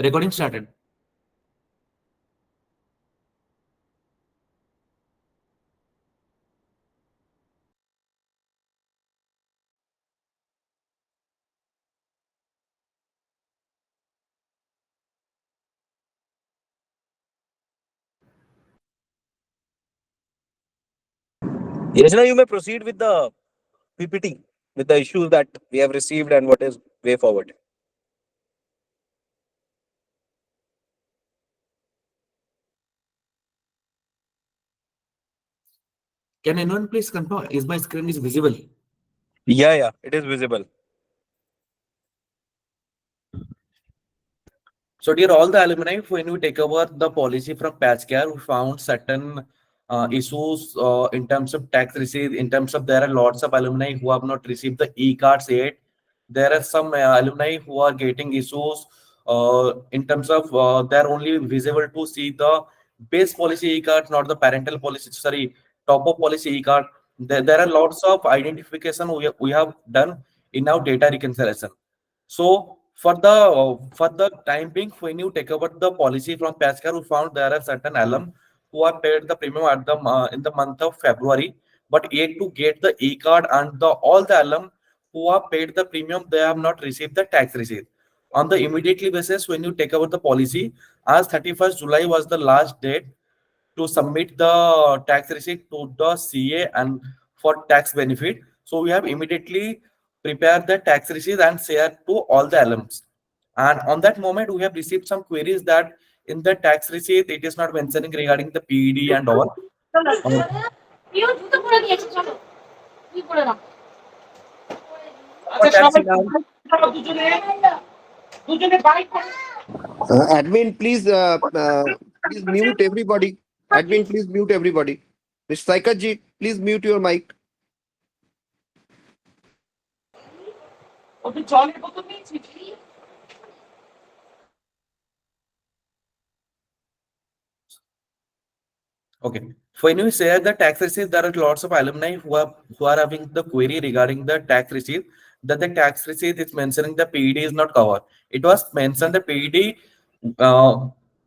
Recording started. Yajna, you may proceed with the PPT, with the issues that we have received and what is way forward. Can anyone please confirm? Is my screen is visible? Yeah, it is visible. So, dear all the alumni, when we take over the policy from Patchcare, we found certain issues in terms of tax receipt, in terms of there are lots of alumni who have not received the e-cards yet. There are some alumni who are getting issues in terms of they're only visible to see the base policy e-card, not the parental policy, sorry, top of policy e-card. There are lots of identification we have done in our data reconciliation. So for the time being, when you take over the policy from Pascal, we found there are certain alum who are paid the premium at the in the month of February, but yet to get the e-card, and the all the alum who are paid the premium, they have not received the tax receipt. On the immediately basis, when you take over the policy, as 31st July was the last date to submit the tax receipt to the CA and for tax benefit. So we have immediately prepared the tax receipt and share to all the alums. And on that moment, we have received some queries that in the tax receipt, it is not mentioning regarding the PED and all. Uh, for tax Admin, please mute everybody. Admin, please mute everybody. Mr. Saikaji, please mute your mic. Okay. When you share the tax receipt, there are lots of alumni who are having the query regarding the tax receipt, that the tax receipt is mentioning the PED is not covered. It was mentioned the PED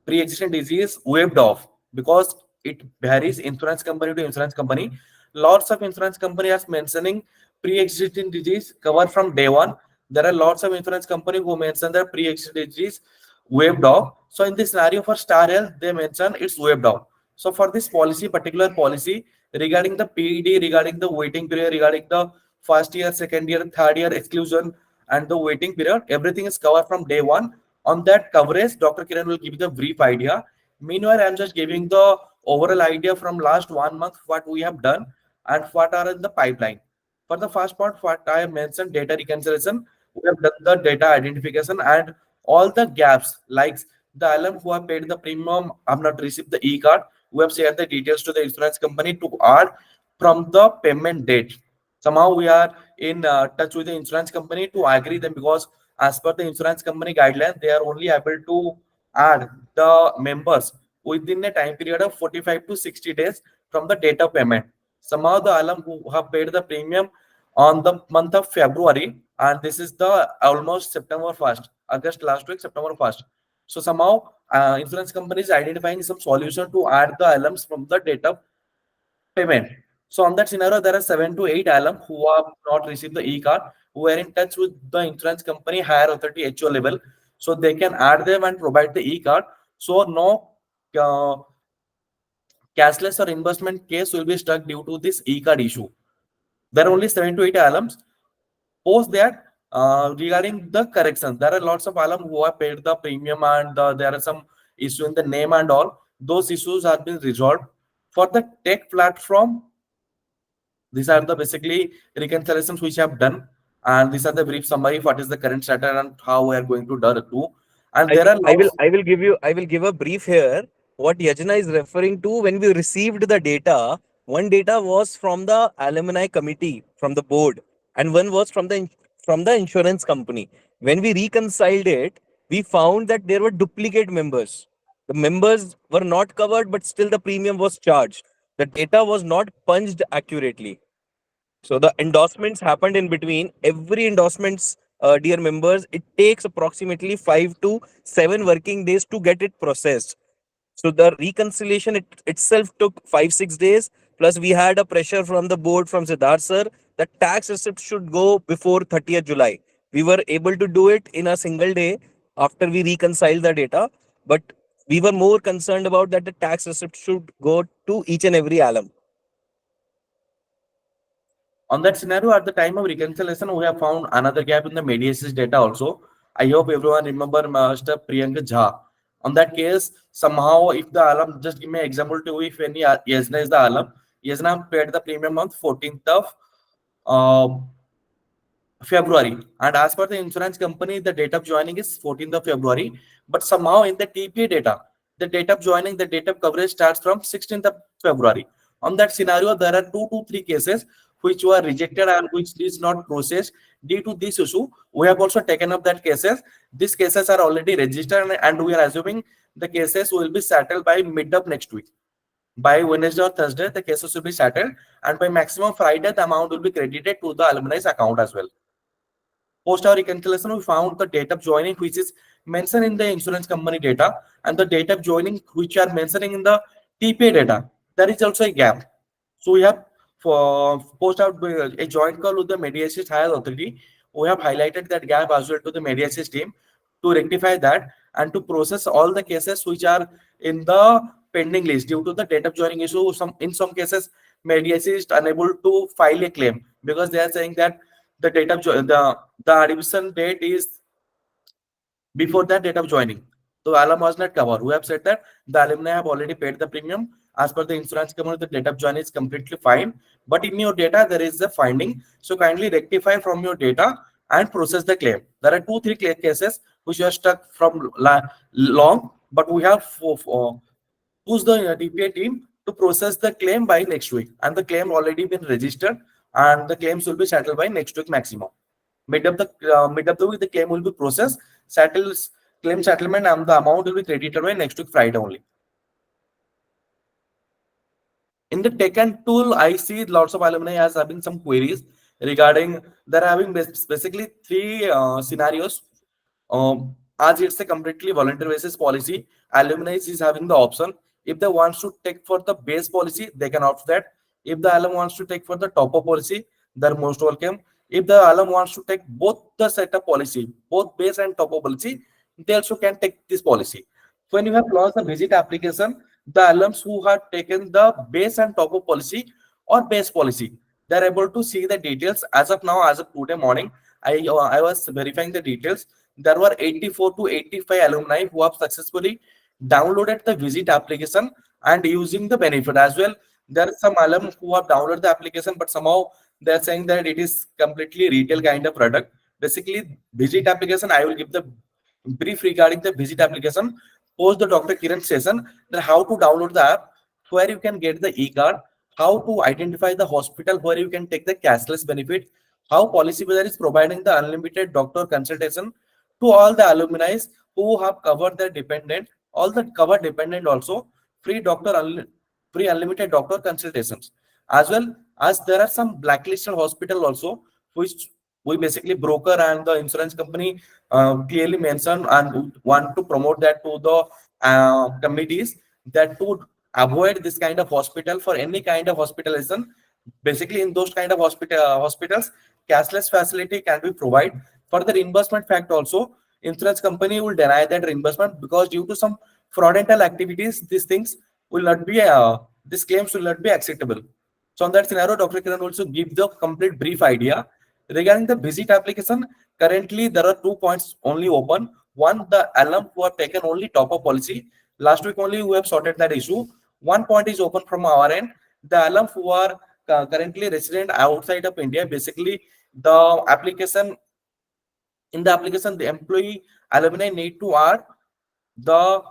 pre-existing disease waived off because it varies insurance company to insurance company. Lots of insurance company are mentioning pre-existing disease cover from day one. There are lots of insurance company who mention that pre-existing disease waived off. So in this scenario for Star Health, they mention it's waived off. So for this policy, particular policy regarding the PED, regarding the waiting period, regarding the first year, second year, third year exclusion, and the waiting period, everything is covered from day one. On that coverage, Dr. Kiran will give you the brief idea. Meanwhile, I'm just giving the overall idea from last 1 month what we have done and what are in the pipeline. For the first part, what I have mentioned, data reconciliation, we have done the data identification and all the gaps, like the alum who have paid the premium have not received the e-card. We have shared the details to the insurance company to add from the payment date. Somehow we are in touch with the insurance company to agree them, because as per the insurance company guidelines, they are only able to add the members within a time period of 45 to 60 days from the date of payment. Somehow the alum who have paid the premium on the month of February, and this is the almost September 1st, August last week, September 1st. So somehow insurance companies identifying some solution to add the alums from the date of payment. So on that scenario, there are 7 to 8 alum who have not received the e-card, who are in touch with the insurance company higher authority HO level, so they can add them and provide the e-card. So no uh, cashless or investment case will be stuck due to this e-card issue. There are only 7 to 8 alums. Post that, regarding the corrections, there are lots of alum who have paid the premium and there are some issue in the name and all. Those issues have been resolved. For the tech platform, these are the basically reconciliations which I have done, and these are the brief summary of what is the current status and how we are going to do. And I there will, are I will, lots. I will give a brief here. What Yajna is referring to, when we received the data, one data was from the alumni committee, from the board, and one was from the insurance company. When we reconciled it, we found that there were duplicate members. The members were not covered, but still the premium was charged. The data was not punched accurately. So the endorsements happened in between. Every endorsements dear members, it takes approximately 5 to 7 working days to get it processed. So the reconciliation itself took 5 6 days. Plus, we had a pressure from the board from Siddharth sir that tax receipt should go before 30th July. We were able to do it in a single day after we reconciled the data, but we were more concerned about that the tax receipt should go to each and every alum. On that scenario, at the time of reconciliation, we have found another gap in the mediasis data also. I hope everyone remember Mr. Priyanka Jha. On that case, somehow, if the alarm, just give me an example to if any Yesna is the alarm, Yesna paid the premium on 14th of uh, February. And as per the insurance company, the date of joining is 14th of February. But somehow in the TPA data, the date of joining, the date of coverage starts from 16th of February. On that scenario, there are 2 to 3 cases which were rejected and which is not processed due to this issue. We have also taken up that cases. These cases are already registered and we are assuming the cases will be settled by mid of next week. By Wednesday or Thursday, the cases will be settled, and by maximum Friday, the amount will be credited to the alumni's account as well. Post our reconciliation, we found the date of joining which is mentioned in the insurance company data and the date of joining which are mentioning in the TPA data. There is also a gap. So we have post out a joint call with the mediation higher authority. We have highlighted that gap as well to the mediation team to rectify that and to process all the cases which are in the pending list due to the date of joining issue. In some cases, mediation is unable to file a claim because they are saying that the date of the admission date is before that date of joining. So alum was not covered. We have said that the alumni have already paid the premium. As per the insurance company, the date of join is completely fine. But in your data, there is a finding. So kindly rectify from your data and process the claim. There are 2 3 cases which are stuck from long, but we have pushed the DPA team to process the claim by next week. And the claim already been registered and the claims will be settled by next week maximum. Mid of the week, the claim will be processed, settles claim settlement, and the amount will be credited by next week Friday only. In the tech and tool, I see lots of alumni has having some queries regarding they're having basically 3 scenarios. As it's a completely voluntary basis policy, alumni is having the option. If they want to take for the base policy, they can opt that. If the alum wants to take for the top up policy, they're most welcome. If the alum wants to take both the setup policy, both base and top up policy, they also can take this policy. When you have launched the visit application, the alums who have taken the base and top up policy or base policy, they're able to see the details. As of now, as of today morning, I was verifying the details. There were 84 to 85 alumni who have successfully downloaded the visit application and using the benefit as well. There are some alum who have downloaded the application, but somehow they're saying that it is completely retail kind of product. Basically, visit application, I will give the brief regarding the visit application. Post the Dr. Kiran session, then how to download the app, where you can get the e-card, how to identify the hospital where you can take the cashless benefit, how PolicyBazaar is providing the unlimited doctor consultation to all the alumni who have covered their dependent, all the covered dependent also, free free unlimited doctor consultations. As well as there are some blacklisted hospital also, which we basically broker and the insurance company clearly mentioned and want to promote that to the committees that to avoid this kind of hospital for any kind of hospitalization. Basically, in those kind of hospitals, cashless facility can be provided. For the reimbursement fact also, insurance company will deny that reimbursement because due to some fraudulent activities, these things will not be these claims will not be acceptable. So on that scenario, Dr. Kiran also give the complete brief idea regarding the visit application. Currently, there are 2 points only open. One, the alum who have taken only top up policy. Last week only we have sorted that issue. One point is open from our end. The alum who are currently resident outside of India, basically the application in the application, the employee alumni need to add the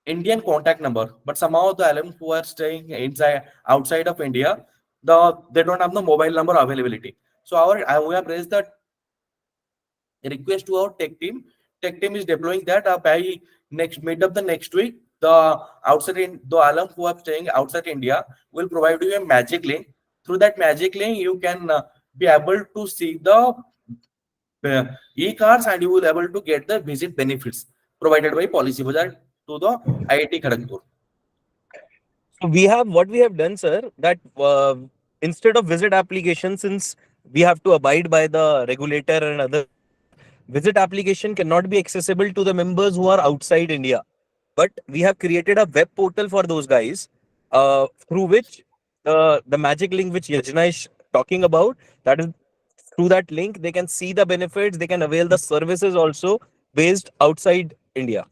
Indian contact number, but somehow the alumni who are staying inside outside of India, they don't have the mobile number availability. So we have raised the request to our tech team. Tech team is deploying that by next mid of the next week. The alum who are staying outside India will provide you a magic link. Through that magic link, you can be able to see the e-cards, and you will able to get the visit benefits provided by Policy Bazaar to the IIT Kharagpur. So we have what we have done, sir, that instead of visit application, since we have to abide by the regulator and other rules, visit application cannot be accessible to the members who are outside India. But we have created a web portal for those guys, through which the magic link which Yajna is talking about, that is through that link they can see the benefits, they can avail the services also based outside India.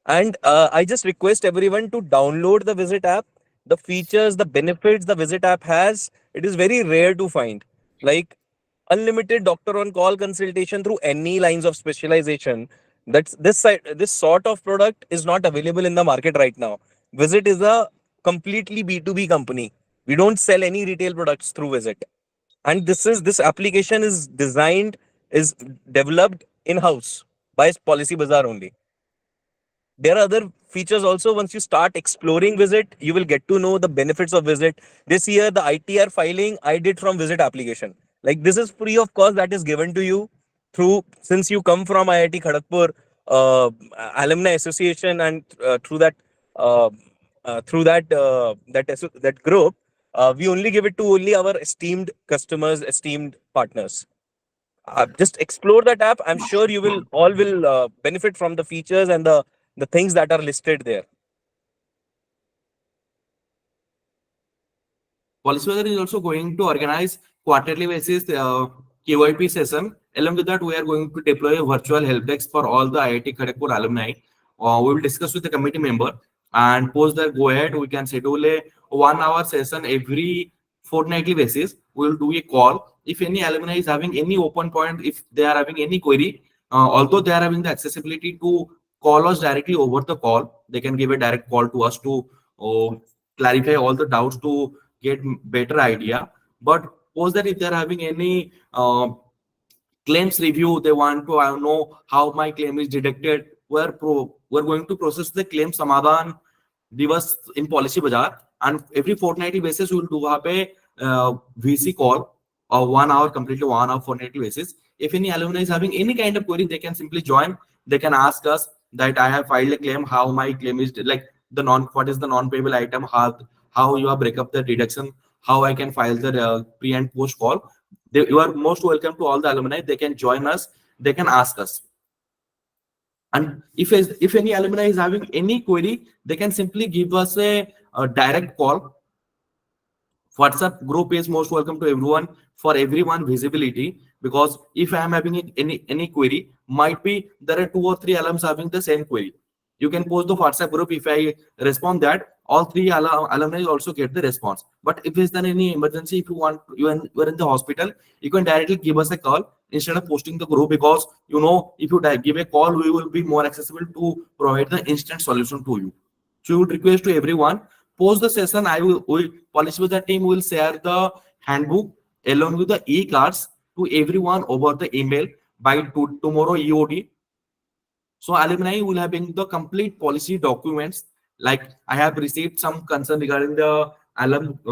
And I just request everyone to download the Visit app. The features, the benefits the Visit app has, it is very rare to find. Like unlimited doctor on call consultation through any lines of specialization. That's this sort of product is not available in the market right now. Visit is a completely B2B company. We don't sell any retail products through Visit. And this application is designed, is developed in-house by Policy Bazaar only. There are other features also. Once you start exploring Visit, you will get to know the benefits of Visit. This year the ITR filing I did from Visit application. Like this is free of cost, that is given to you through, since you come from IIT Kharagpur alumni association, and uh, that group, we only give it to only our esteemed customers, esteemed partners. Just explore that app. I'm sure you will all will benefit from the features and the things that are listed there. PolicyBazaar is also going to organize quarterly basis KYP session. Along with that, we are going to deploy a virtual help desk for all the IIT Kharagpur alumni. We will discuss with the committee member, and post that go ahead. We can schedule a 1 hour session every fortnightly basis. We will do a call. If any alumni is having any open point, if they are having any query, although they are having the accessibility to call us directly over the call, they can give a direct call to us to clarify all the doubts, to get better idea. But suppose that if they're having any claims review, they want to know how my claim is deducted, we're going to process the claim samadhan divas in Policy Bazaar, and every fortnightly basis we will do have a VC call of 1 hour, completely 1 hour fortnightly basis. If any alumni is having any kind of query, they can simply join. They can ask us that I have filed a claim, how my claim is, like the what is the non-payable item, how you have break up the deduction, how I can file the pre and post call. You are most welcome to all the alumni. They can join us. They can ask us. And if any alumni is having any query, they can simply give us a direct call. WhatsApp group is most welcome to everyone, for everyone visibility, because if I am having any query, might be there are 2 or 3 alums having the same query. You can post the WhatsApp group. If I respond that, all 3 alumni also get the response. But if there's then any emergency, if you want, you are in the hospital, you can directly give us a call instead of posting the group, because if you give a call, we will be more accessible to provide the instant solution to you. So we would request to everyone, post the session. PolicyBazaar team will share the handbook along with the e-cards to everyone over the email by tomorrow EOD. So alumni will having the complete policy documents. Like I have received some concern regarding the alumni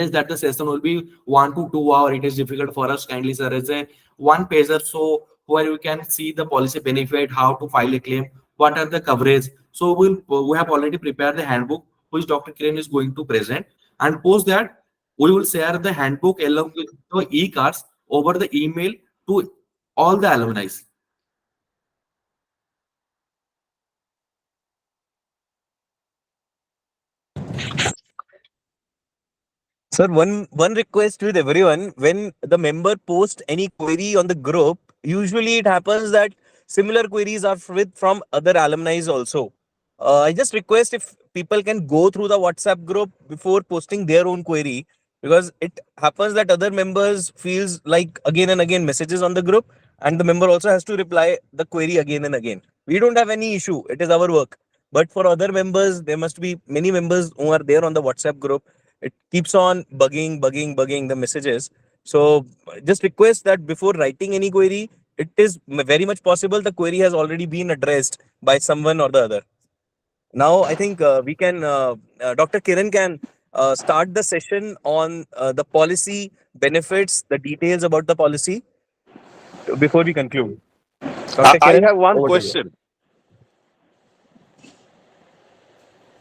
that the session will be 1 to 2 hours. It is difficult for us. Kindly, sir, as a one pager, so where you can see the policy benefit, how to file a claim, what are the coverage. So we have already prepared the handbook, which Dr. Kiran is going to present, and post that we will share the handbook along with the e-cards over the email to all the alumni. Sir, one request with everyone: when the member posts any query on the group, usually it happens that similar queries are with from other alumni also. I just request if people can go through the WhatsApp group before posting their own query, because it happens that other members feels like again and again messages on the group, and the member also has to reply the query again and again. We don't have any issue; it is our work. But for other members, there must be many members who are there on the WhatsApp group. It keeps on bugging the messages. So just request that before writing any query, it is very much possible the query has already been addressed by someone or the other. Now I think we can Dr. Kiran can start the session on the policy benefits, the details about the policy. before we conclude. I Dr. I Kiran, have one over to you. question.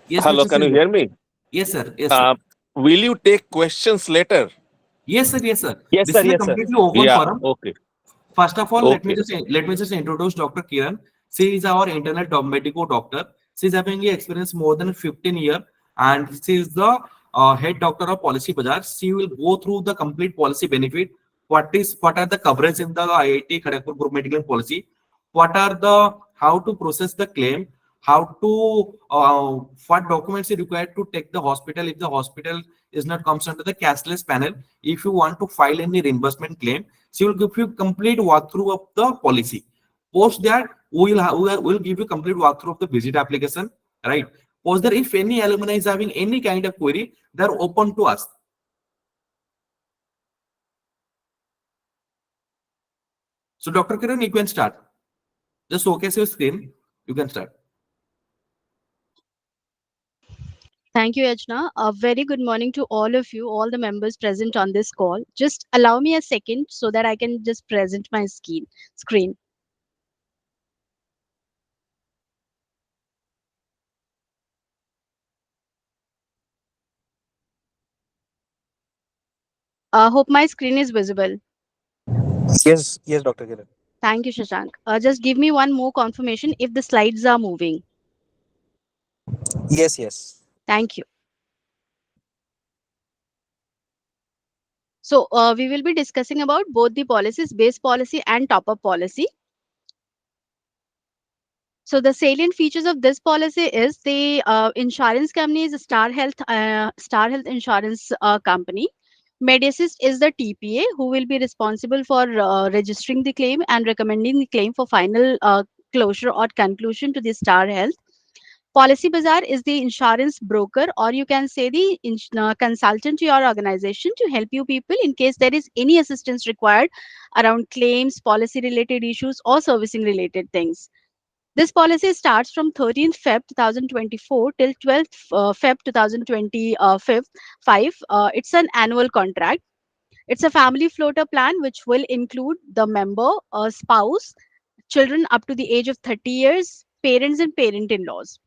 Yes, Hello, Mr. can you Sri. hear me? Yes, sir. Yes, sir. Uh, will you take questions later? Yes, sir. Yes, sir. Yes, This sir. is a Yes, sir. completely open Yeah. forum. Okay. First of all, Okay. let me just introduce Dr. Kiran. She is our internal medical doctor. She is having experience more than 15 years, and she is the head doctor of Policy Bazaar. She will go through the complete policy benefit. What are the coverage in the IIT Kharagpur Group Medical Policy? What are the how to process the claim? How to what documents are required to take the hospital if the hospital is not comes under the cashless panel? If you want to file any reimbursement claim, she will give you complete walkthrough of the policy. Post that, we will give you complete walkthrough of the visit application, right? Post that, if any alumni is having any kind of query, they're open to us. So, Dr. Kiran, you can start. Just showcase your screen. You can start. Thank you, Ejna. A very good morning to all of you, all the members present on this call. Just allow me a second so that I can just present my screen. Hope my screen is visible. Yes, yes, Dr. Kiran. Thank you, Shashank. Just give me one more confirmation if the slides are moving. Yes, yes. Thank you. So we will be discussing about both the policies, base policy and top-up policy. So the salient features of this policy is the insurance company is Star Health Insurance Company. Mediassist is the TPA who will be responsible for registering the claim and recommending the claim for final closure or conclusion to the Star Health. Policy Bazaar is the insurance broker, or you can say the consultant to your organization to help you people in case there is any assistance required around claims, policy related issues, or servicing related things. This policy starts from 13th Feb 2024 till 12th Feb 2025. It's an annual contract. It's a family floater plan which will include the member, a spouse, children up to the age of 30 years, parents and parent-in-laws.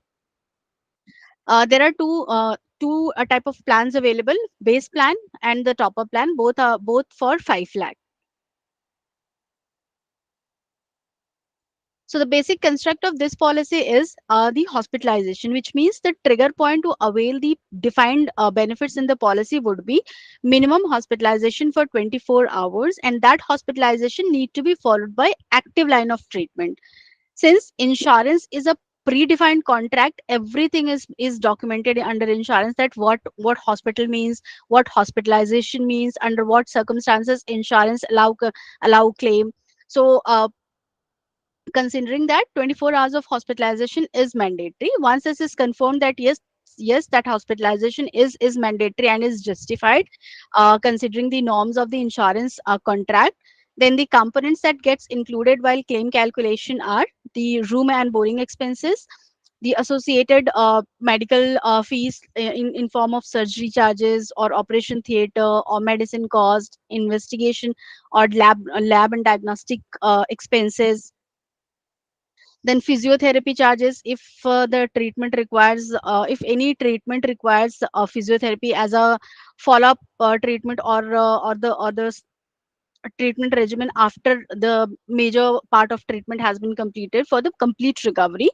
There are two type of plans available: base plan and the top-up plan. Both are both for 5 lakh. So the basic construct of this policy is the hospitalization, which means the trigger point to avail the defined benefits in the policy would be minimum hospitalization for 24 hours, and that hospitalization need to be followed by active line of treatment. Since insurance is a predefined contract, everything is documented under insurance, that what hospital means, what hospitalization means, under what circumstances insurance allow claim. So considering that 24 hours of hospitalization is mandatory, once this is confirmed that yes, that hospitalization is mandatory and is justified considering the norms of the insurance contract, then the components that gets included while claim calculation are the room and boarding expenses, the associated medical fees in form of surgery charges or operation theater or medicine cost, investigation or lab and diagnostic expenses, then physiotherapy charges if the treatment requires if any treatment requires physiotherapy as a follow up treatment or the treatment regimen after the major part of treatment has been completed for the complete recovery.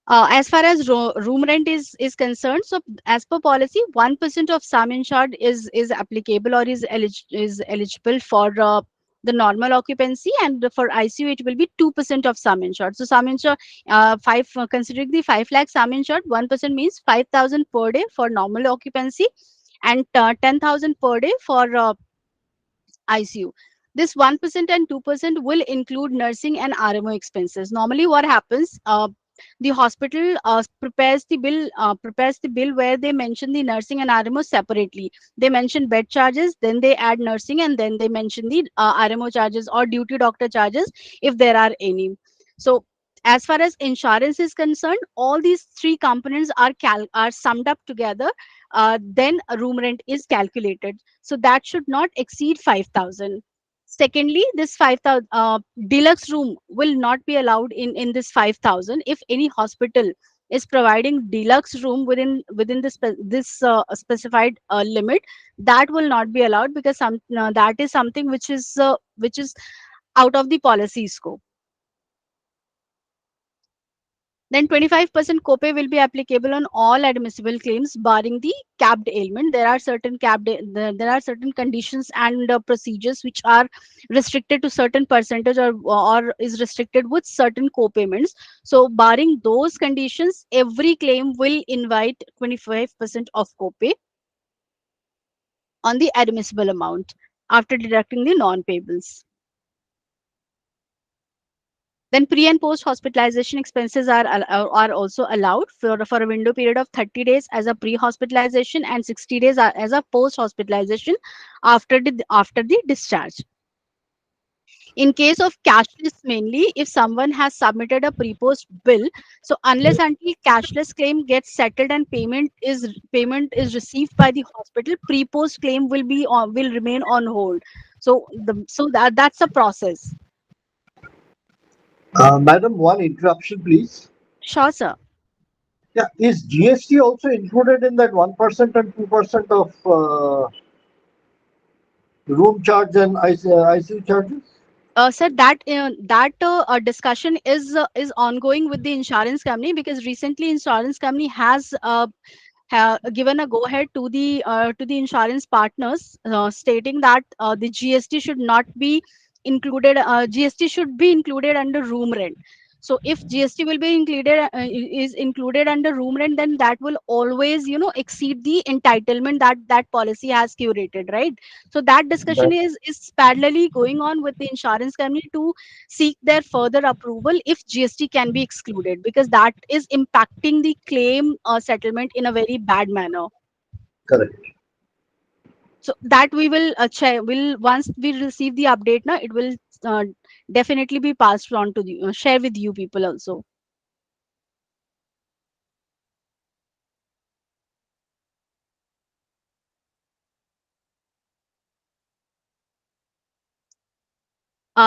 As far as room rent is concerned, so as per policy, 1% of sum insured is applicable or is eligible for the normal occupancy, and for ICU it will be 2% of sum insured. So sum insured, five considering the 5 lakh sum insured, 1% means 5,000 per day for normal occupancy, and 10,000 per day for ICU. This 1% and 2% will include nursing and RMO expenses. Normally, what happens? The hospital prepares the bill where they mention the nursing and RMO separately. They mention bed charges, then they add nursing, and then they mention the RMO charges or duty doctor charges if there are any. So As far as insurance is concerned, all these three components are summed up together. Then a room rent is calculated. So that should not exceed 5,000. Secondly, this 5,000 deluxe room will not be allowed in this 5,000. If any hospital is providing deluxe room within this specified limit, that will not be allowed, because that is something which is out of the policy scope. Then 25% copay will be applicable on all admissible claims barring the capped ailment. There are certain conditions and procedures which are restricted to certain percentage, or is restricted with certain co-payments. So barring those conditions, every claim will invite 25% of copay on the admissible amount after deducting the non-payables. Then pre and post hospitalization expenses are also allowed for a window period of 30 days as a pre hospitalization and 60 days as a post hospitalization after the discharge. In case of cashless, mainly if someone has submitted a pre-post bill, so unless until cashless claim gets settled and payment is received by the hospital, pre-post claim will remain on hold. That's a process. Madam, one interruption, please. Sure, sir. Yeah, is GST also included in that 1% and 2% of room charge and ICU charges? Sir, that discussion is ongoing with the insurance company, because recently insurance company has given a go ahead to the insurance partners, stating that the GST should not be included. GST should be included under room rent. So if GST will be is included under room rent, then that will always exceed the entitlement that policy has curated, right? So that discussion That, is parallelly going on with the insurance company to seek their further approval if GST can be excluded, because that is impacting the claim settlement in a very bad manner. correct. So that we will check. Will Once we receive the update, now it will uh, definitely be passed on to the share with you people also.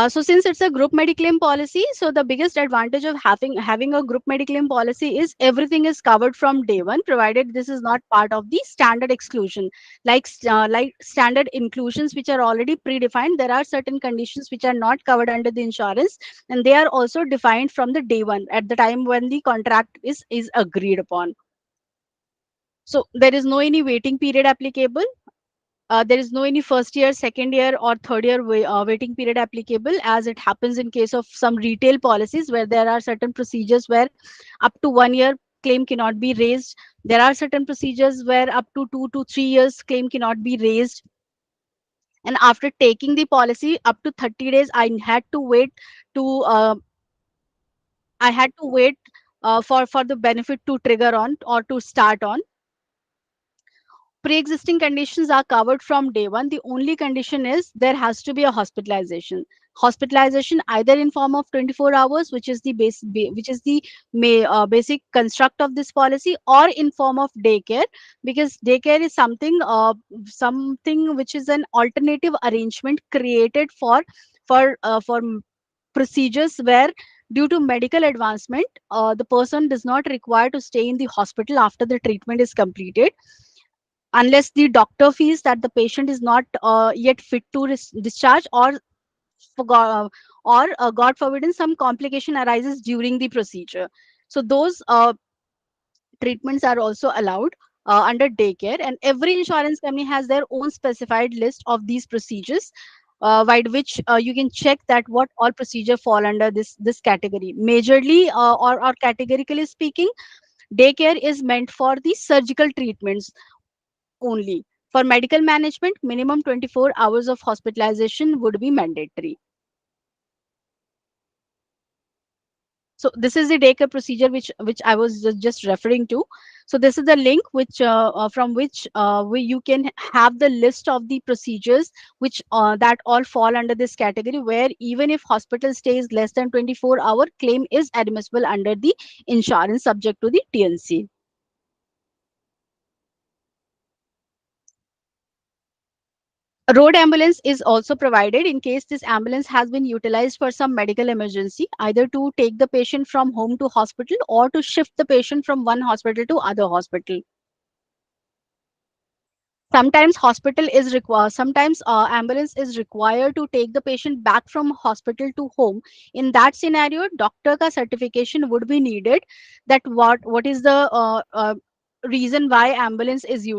So since it's a group mediclaim policy, so the biggest advantage of having a group mediclaim policy is everything is covered from day one, provided this is not part of the standard exclusion. Like standard inclusions which are already predefined, there are certain conditions which are not covered under the insurance, and they are also defined from the day one at the time when the contract is agreed upon. So there is no any waiting period applicable. There is no any first year, second year, or third year waiting period applicable, as it happens in case of some retail policies where there are certain procedures where up to 1 year claim cannot be raised. There are certain procedures where up to 2 to 3 years claim cannot be raised. And after taking the policy up to 30 days, to I had to wait for the benefit to trigger on or to start on. Pre-existing conditions are covered from day one. The only condition is there has to be a hospitalization either in form of 24 hours, which is the basic construct of this policy, or in form of daycare, because daycare is something which is an alternative arrangement created for procedures where, due to medical advancement, the person does not require to stay in the hospital after the treatment is completed, unless the doctor feels that the patient is not yet fit to discharge, for go- or god forbidden, some complication arises during the procedure. So those treatments are also allowed under daycare, and every insurance company has their own specified list of these procedures, by which you can check that what all procedure fall under this category. Majorly, or categorically speaking, daycare is meant for the surgical treatments only. For medical management, minimum 24 hours of hospitalization would be mandatory. So this is the daycare procedure which I was just referring to. So this is the link which from which where you can have the list of the procedures which that all fall under this category, where even if hospital stay is less than 24-hour, claim is admissible under the insurance subject to the TNC. A road ambulance is also provided in case this ambulance has been utilized for some medical emergency, either to take the patient from home to hospital or to shift the patient from one hospital to other hospital. Sometimes hospital is required, sometimes ambulance is required to take the patient back from hospital to home. In that scenario, doctor ka certification would be needed, that what is the reason why ambulance is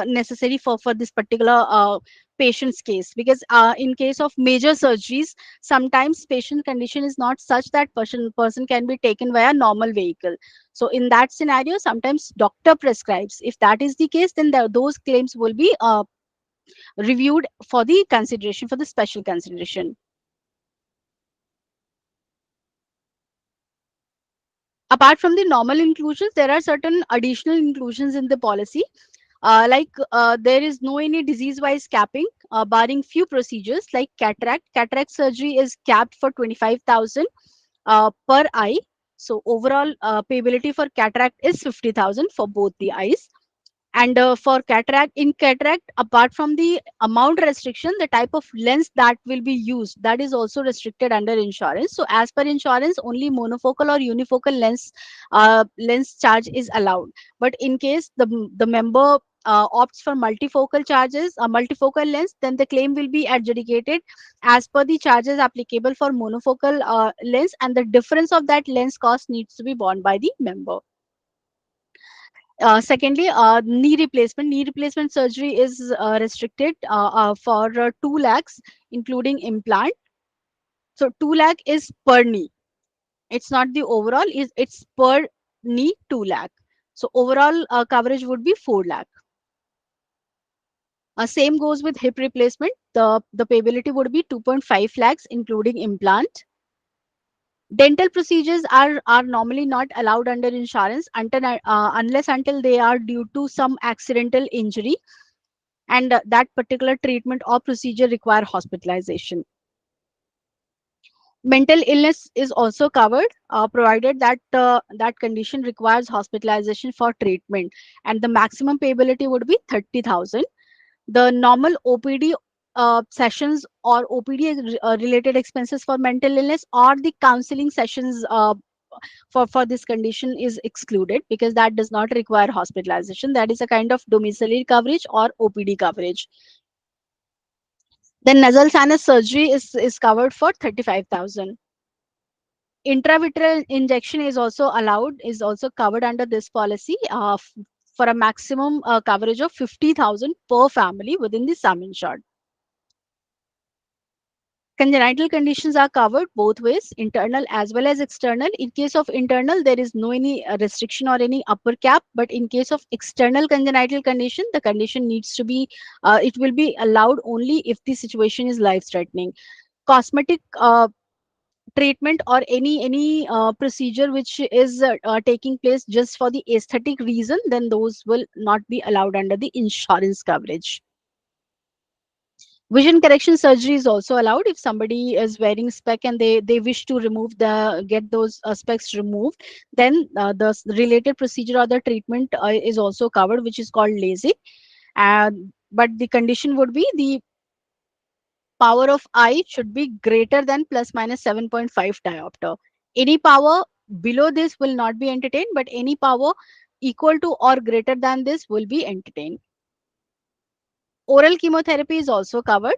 necessary for this particular patient's case. Because in case of major surgeries, sometimes patient condition is not such that person can be taken via normal vehicle. So in that scenario, sometimes doctor prescribes. If that is the case, then those claims will be reviewed for the consideration, for the special consideration. Apart from the normal inclusions, there are certain additional inclusions in the policy. There is no any disease wise capping, barring few procedures like cataract. Cataract surgery is capped for 25,000 per eye. So overall payability for cataract is 50,000 for both the eyes. And for cataract, in cataract, apart from the amount restriction, the type of lens that will be used, that is also restricted under insurance. So as per insurance, only monofocal or unifocal lens charge is allowed. But in case the member opts for multifocal charges, a multifocal lens, then the claim will be adjudicated as per the charges applicable for monofocal lens, and the difference of that lens cost needs to be borne by the member. Secondly, knee replacement. Knee replacement surgery is restricted for 2 lakhs, including implant. So 2 lakh is per knee. It's not the overall, it's per knee 2 lakh. So overall coverage would be 4 lakh. Same goes with hip replacement. The payability would be 2.5 lakhs, including implant. Dental procedures are normally not allowed under insurance unless until they are due to some accidental injury, and that particular treatment or procedure require hospitalization. Mental illness is also covered, provided that that condition requires hospitalization for treatment, and the maximum payability would be 30,000. The normal OPD sessions or OPD related expenses for mental illness, or the counseling sessions for this condition is excluded, because that does not require hospitalization. That is a kind of domiciliary coverage or OPD coverage. Then nasal sinus surgery is covered for 35,000. Intravitreal injection is also allowed, is also covered under this policy for a maximum coverage of 50,000 per family within the sum insured. Congenital conditions are covered both ways, internal as well as external. In case of internal, there is no any restriction or any upper cap, but in case of external congenital condition, the condition needs to be, it will be allowed only if the situation is life threatening. Cosmetic treatment or any procedure which is taking place just for the aesthetic reason, then those will not be allowed under the insurance coverage. Vision correction surgery is also allowed if somebody is wearing spec and they wish to remove the get those specs removed, then related procedure or the treatment is also covered, which is called LASIK. But the condition would be the power of eye should be greater than plus minus 7.5 diopter. Any power below this will not be entertained, but any power equal to or greater than this will be entertained. Oral chemotherapy is also covered.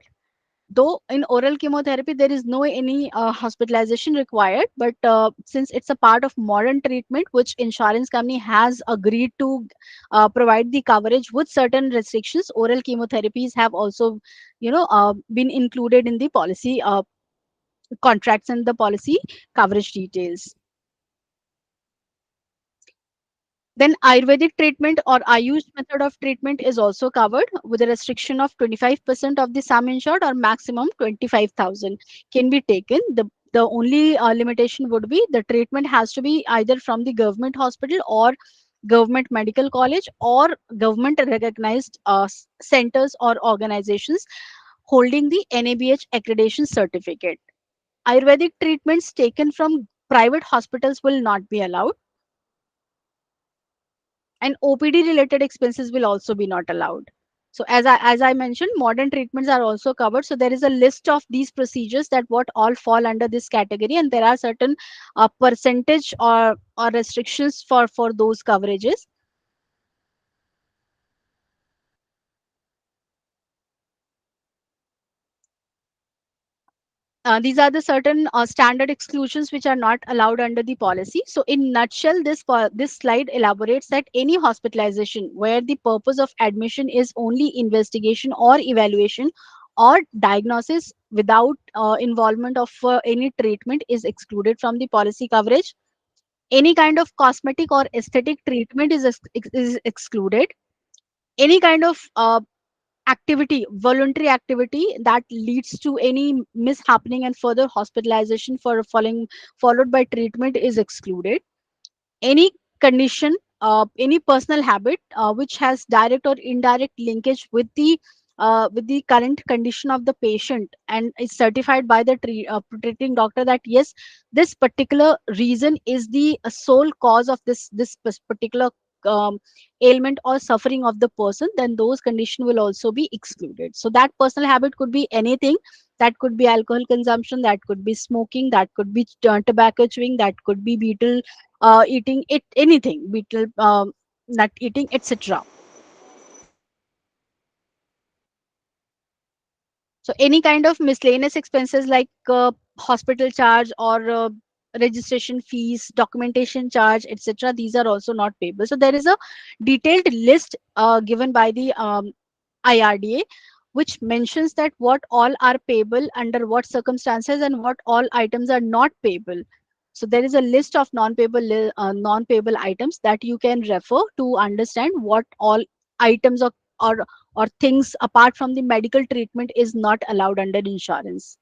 Though in oral chemotherapy there is no any hospitalization required, but since it's a part of modern treatment which insurance company has agreed to provide the coverage with certain restrictions, oral chemotherapies have also been included in the policy contracts and the policy coverage details. Then Ayurvedic treatment or Ayush method of treatment is also covered with a restriction of 25% of the sum insured, or maximum 25,000 can be taken. The The only limitation would be the treatment has to be either from the government hospital or government medical college or government recognized centers or organizations holding the NABH accreditation certificate. Ayurvedic treatments taken from private hospitals will not be allowed, and OPD related expenses will also be not allowed. So as I mentioned, modern treatments are also covered. So there is a list of these procedures that what all fall under this category, and there are certain percentage or restrictions for those coverages. These are the certain standard exclusions which are not allowed under the policy. So in nutshell, this slide elaborates that any hospitalization where the purpose of admission is only investigation or evaluation or diagnosis without involvement of any treatment is excluded from the policy coverage. Any kind of cosmetic or aesthetic treatment is excluded. Any kind of activity, voluntary activity that leads to any mishappening and further hospitalization for followed by treatment is excluded. Any condition, any personal habit which has direct or indirect linkage with the current condition of the patient and is certified by the treating doctor that yes, this particular reason is the sole cause of this particular um, ailment or suffering of the person, then those condition will also be excluded. So that personal habit could be anything. That could be alcohol consumption, that could be smoking, that could be tobacco chewing, that could be betel eating, it anything, betel nut eating, etc. So any kind of miscellaneous expenses like hospital charge or registration fees, documentation charge, etc., these are also not payable. So there is a detailed list given by the IRDA, which mentions that what all are payable under what circumstances and what all items are not payable. So there is a list of non-payable items that you can refer to understand what all items or or things apart from the medical treatment is not allowed under insurance.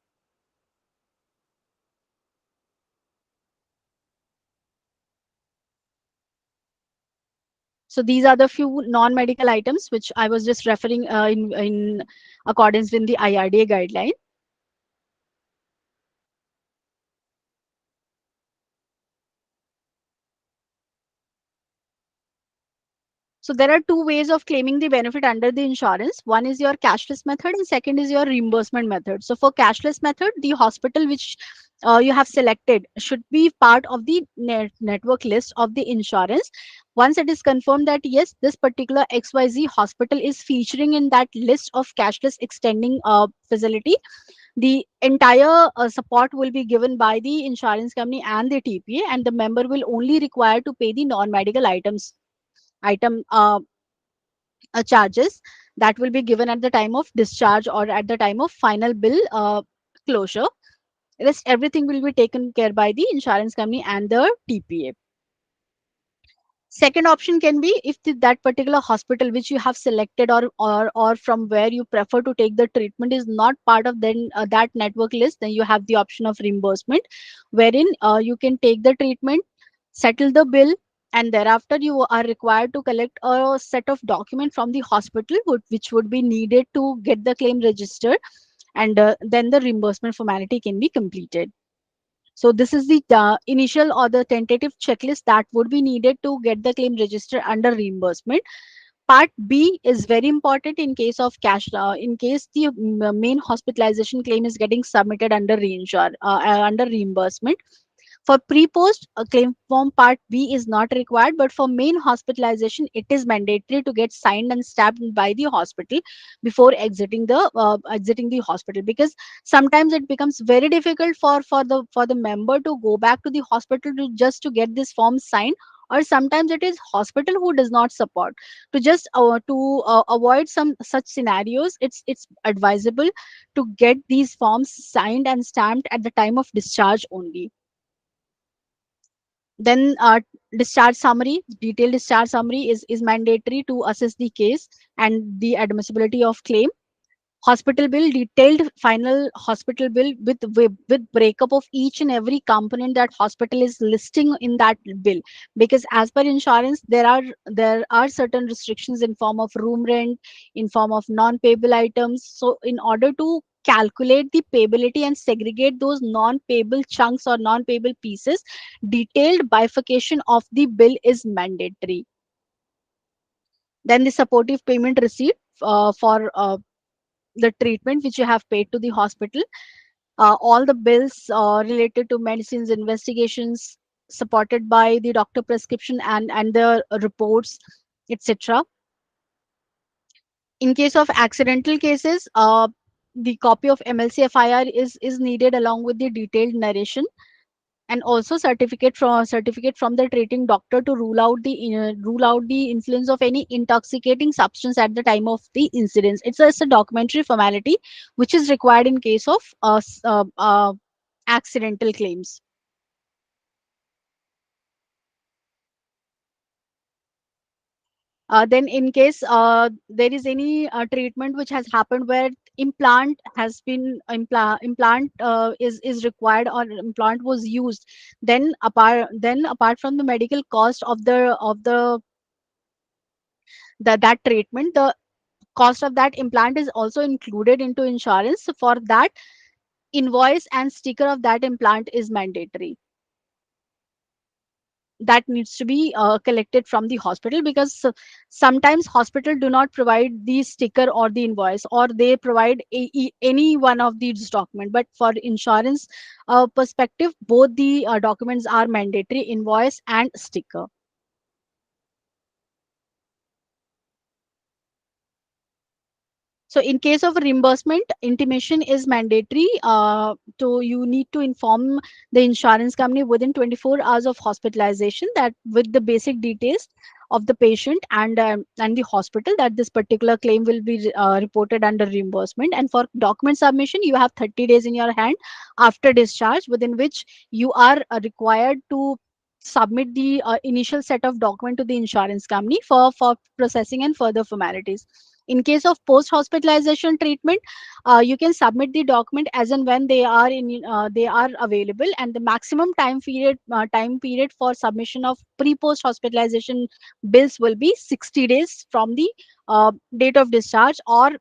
So these are the few non-medical items which I was just referring in accordance with the IRDA guideline. So there are two ways of claiming the benefit under the insurance. One is your cashless method and second is your reimbursement method. So for cashless method, the hospital which you have selected should be part of the network list of the insurance. Once it is confirmed that yes, this particular XYZ hospital is featuring in that list of cashless extending facility, the entire support will be given by the insurance company and the TPA, and the member will only require to pay the non-medical item charges that will be given at the time of discharge or at the time of final bill closure. Rest everything will be taken care by the insurance company and the TPA. Second option can be if that particular hospital which you have selected or from where you prefer to take the treatment is not part of then that network list, then you have the option of reimbursement, wherein you can take the treatment, settle the bill, and thereafter you are required to collect a set of document from the hospital which would be needed to get the claim registered, and then the reimbursement formality can be completed. So this is the initial or the tentative checklist that would be needed to get the claim registered under reimbursement. Part B is very important in case of cash, in case the main hospitalization claim is getting submitted under under reimbursement. For pre-post, a claim form part B is not required, but for main hospitalization, it is mandatory to get signed and stamped by the hospital before exiting the hospital, because sometimes it becomes very difficult for the member to go back to the hospital to just to get this form signed, or sometimes it is hospital who does not support. To avoid some such scenarios, it's advisable to get these forms signed and stamped at the time of discharge only. Then discharge summary, detailed discharge summary is mandatory to assess the case and the admissibility of claim. Hospital bill, detailed final hospital bill with breakup of each and every component that hospital is listing in that bill. Because as per insurance, there are certain restrictions in form of room rent, in form of non payable items. So in order to calculate the payability and segregate those non payable chunks or non payable pieces, detailed bifurcation of the bill is mandatory. Then the supportive payment receipt for the treatment which you have paid to the hospital, all the bills related to medicines, investigations supported by the doctor prescription and the reports, etc. In case of accidental cases, the copy of MLC FIR is needed along with the detailed narration, and also certificate from the treating doctor to rule out the influence of any intoxicating substance at the time of the incidents. It's a documentary formality which is required in case of accidental claims. Then in case there is any treatment which has happened where implant is required, or implant was used, then apart from the medical cost of that treatment, the cost of that implant is also included into insurance. So for that, invoice and sticker of that implant is mandatory. That needs to be collected from the hospital, because sometimes hospital do not provide the sticker or the invoice, or they provide any one of these document. But for insurance perspective, both the documents are mandatory: invoice and sticker. So in case of reimbursement, intimation is mandatory. To You need to inform the insurance company within 24 hours of hospitalization, that with the basic details of the patient and the hospital, that this particular claim will be reported under reimbursement. And for document submission, you have 30 days in your hand after discharge, within which you are required to submit the initial set of document to the insurance company for processing and further formalities. In case of post hospitalization treatment, you can submit the document as and when they are available, and the maximum time period for submission of pre post hospitalization bills will be 60 days from the date of discharge, or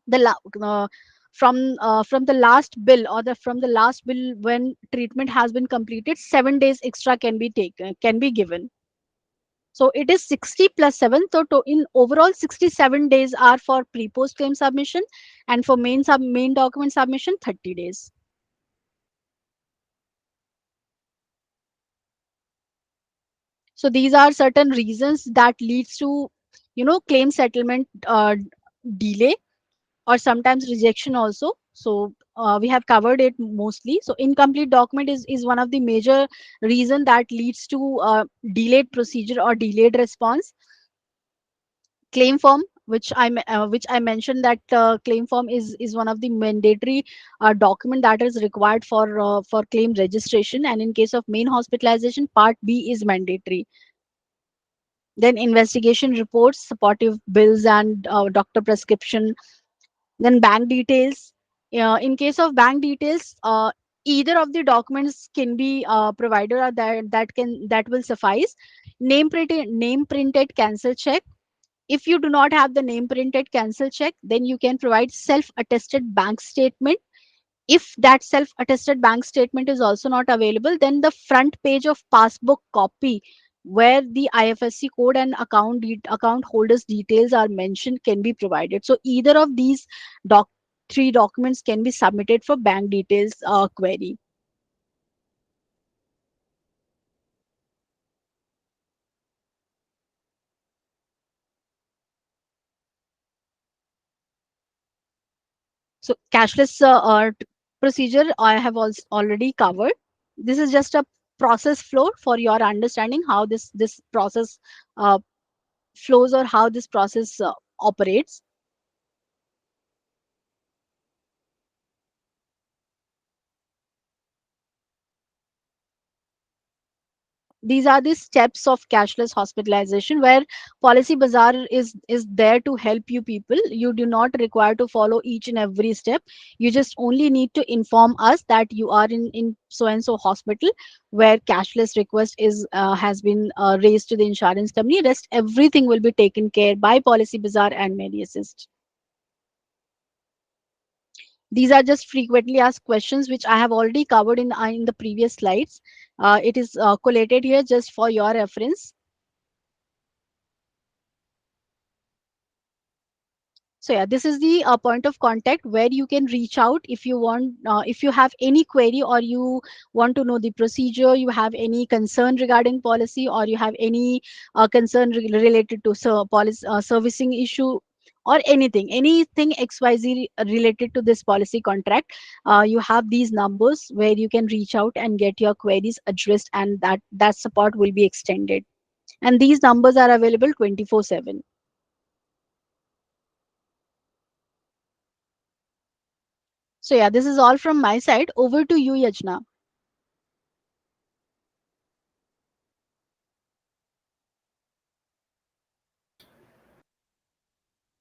the from the last bill, or the from the last bill when treatment has been completed. 7 days extra can be given. So it is 60 plus 7. So in overall, 67 days are for pre-post claim submission, and for main document submission, 30 days. So these are certain reasons that leads to, claim settlement delay, or sometimes rejection also. So we have covered it mostly. So incomplete document is one of the major reason that leads to delayed procedure or delayed response. Claim form, which I mentioned, that claim form is one of the mandatory document that is required for claim registration. And in case of main hospitalization, part B is mandatory. Then investigation reports, supportive bills, and doctor prescription. Then bank details. In case of bank details, either of the documents can be provided, or that will suffice. Name printed cancel check. If you do not have the name printed cancel check, then you can provide self attested bank statement. If that self attested bank statement is also not available, then the front page of passbook copy, where the IFSC code and account holders details are mentioned, can be provided. So either of these doc three documents can be submitted for bank details query. So cashless procedure I have also already covered. This is just a process flow for your understanding how this process uh, flows, or how this process operates. these are the steps of cashless hospitalization, where Policy Bazaar is there to help you people. You do not require to follow each and every step. You just only need to inform us that you are in so and so hospital, where cashless request is has been raised to the insurance company. Rest everything will be taken care by Policy Bazaar and MediAssist. These are just frequently asked questions which I have already covered in the previous slides. It is collated here just for your reference. So yeah, this is the point of contact where you can reach out if you want, if you have any query, or you want to know the procedure, you have any concern regarding policy, or you have any concern related to policy servicing issue, or anything XYZ related to this policy contract. You have these numbers where you can reach out and get your queries addressed, and that support will be extended. And these numbers are available 24/7. So yeah, this is all from my side. Over to you, Yajna.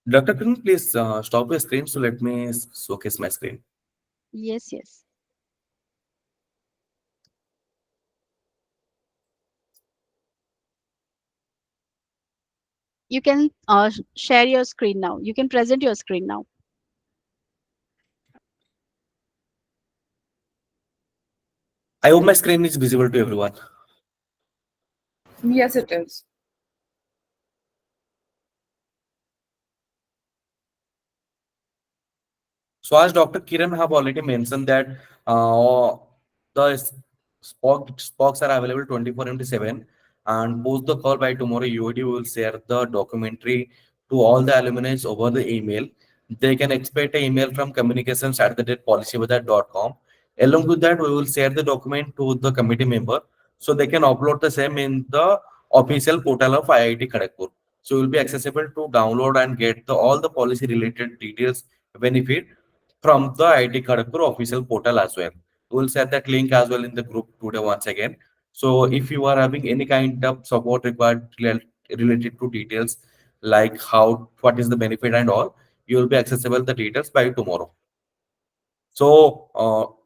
Dr. Kiran, please stop your screen. So let me showcase my screen. Yes, yes. You can share your screen now. You can present your screen now. I hope my screen is visible to everyone. Yes, it is. So as Dr. Kiran have already mentioned that the Spokes are available 24/7, and post the call by tomorrow UOD will share the documentary to all the alumni over the email. They can expect an email from communications@policybazar.com. Along with that, we will share the document to the committee member so they can upload the same in the official portal of IIT Kharagpur. So it will be accessible to download and get all the policy related details benefit from the IIT Kharagpur official portal as well. We'll share that link as well in the group today once again. So if you are having any kind of support required related to details like what is the benefit and all, you will be accessible the details by tomorrow. So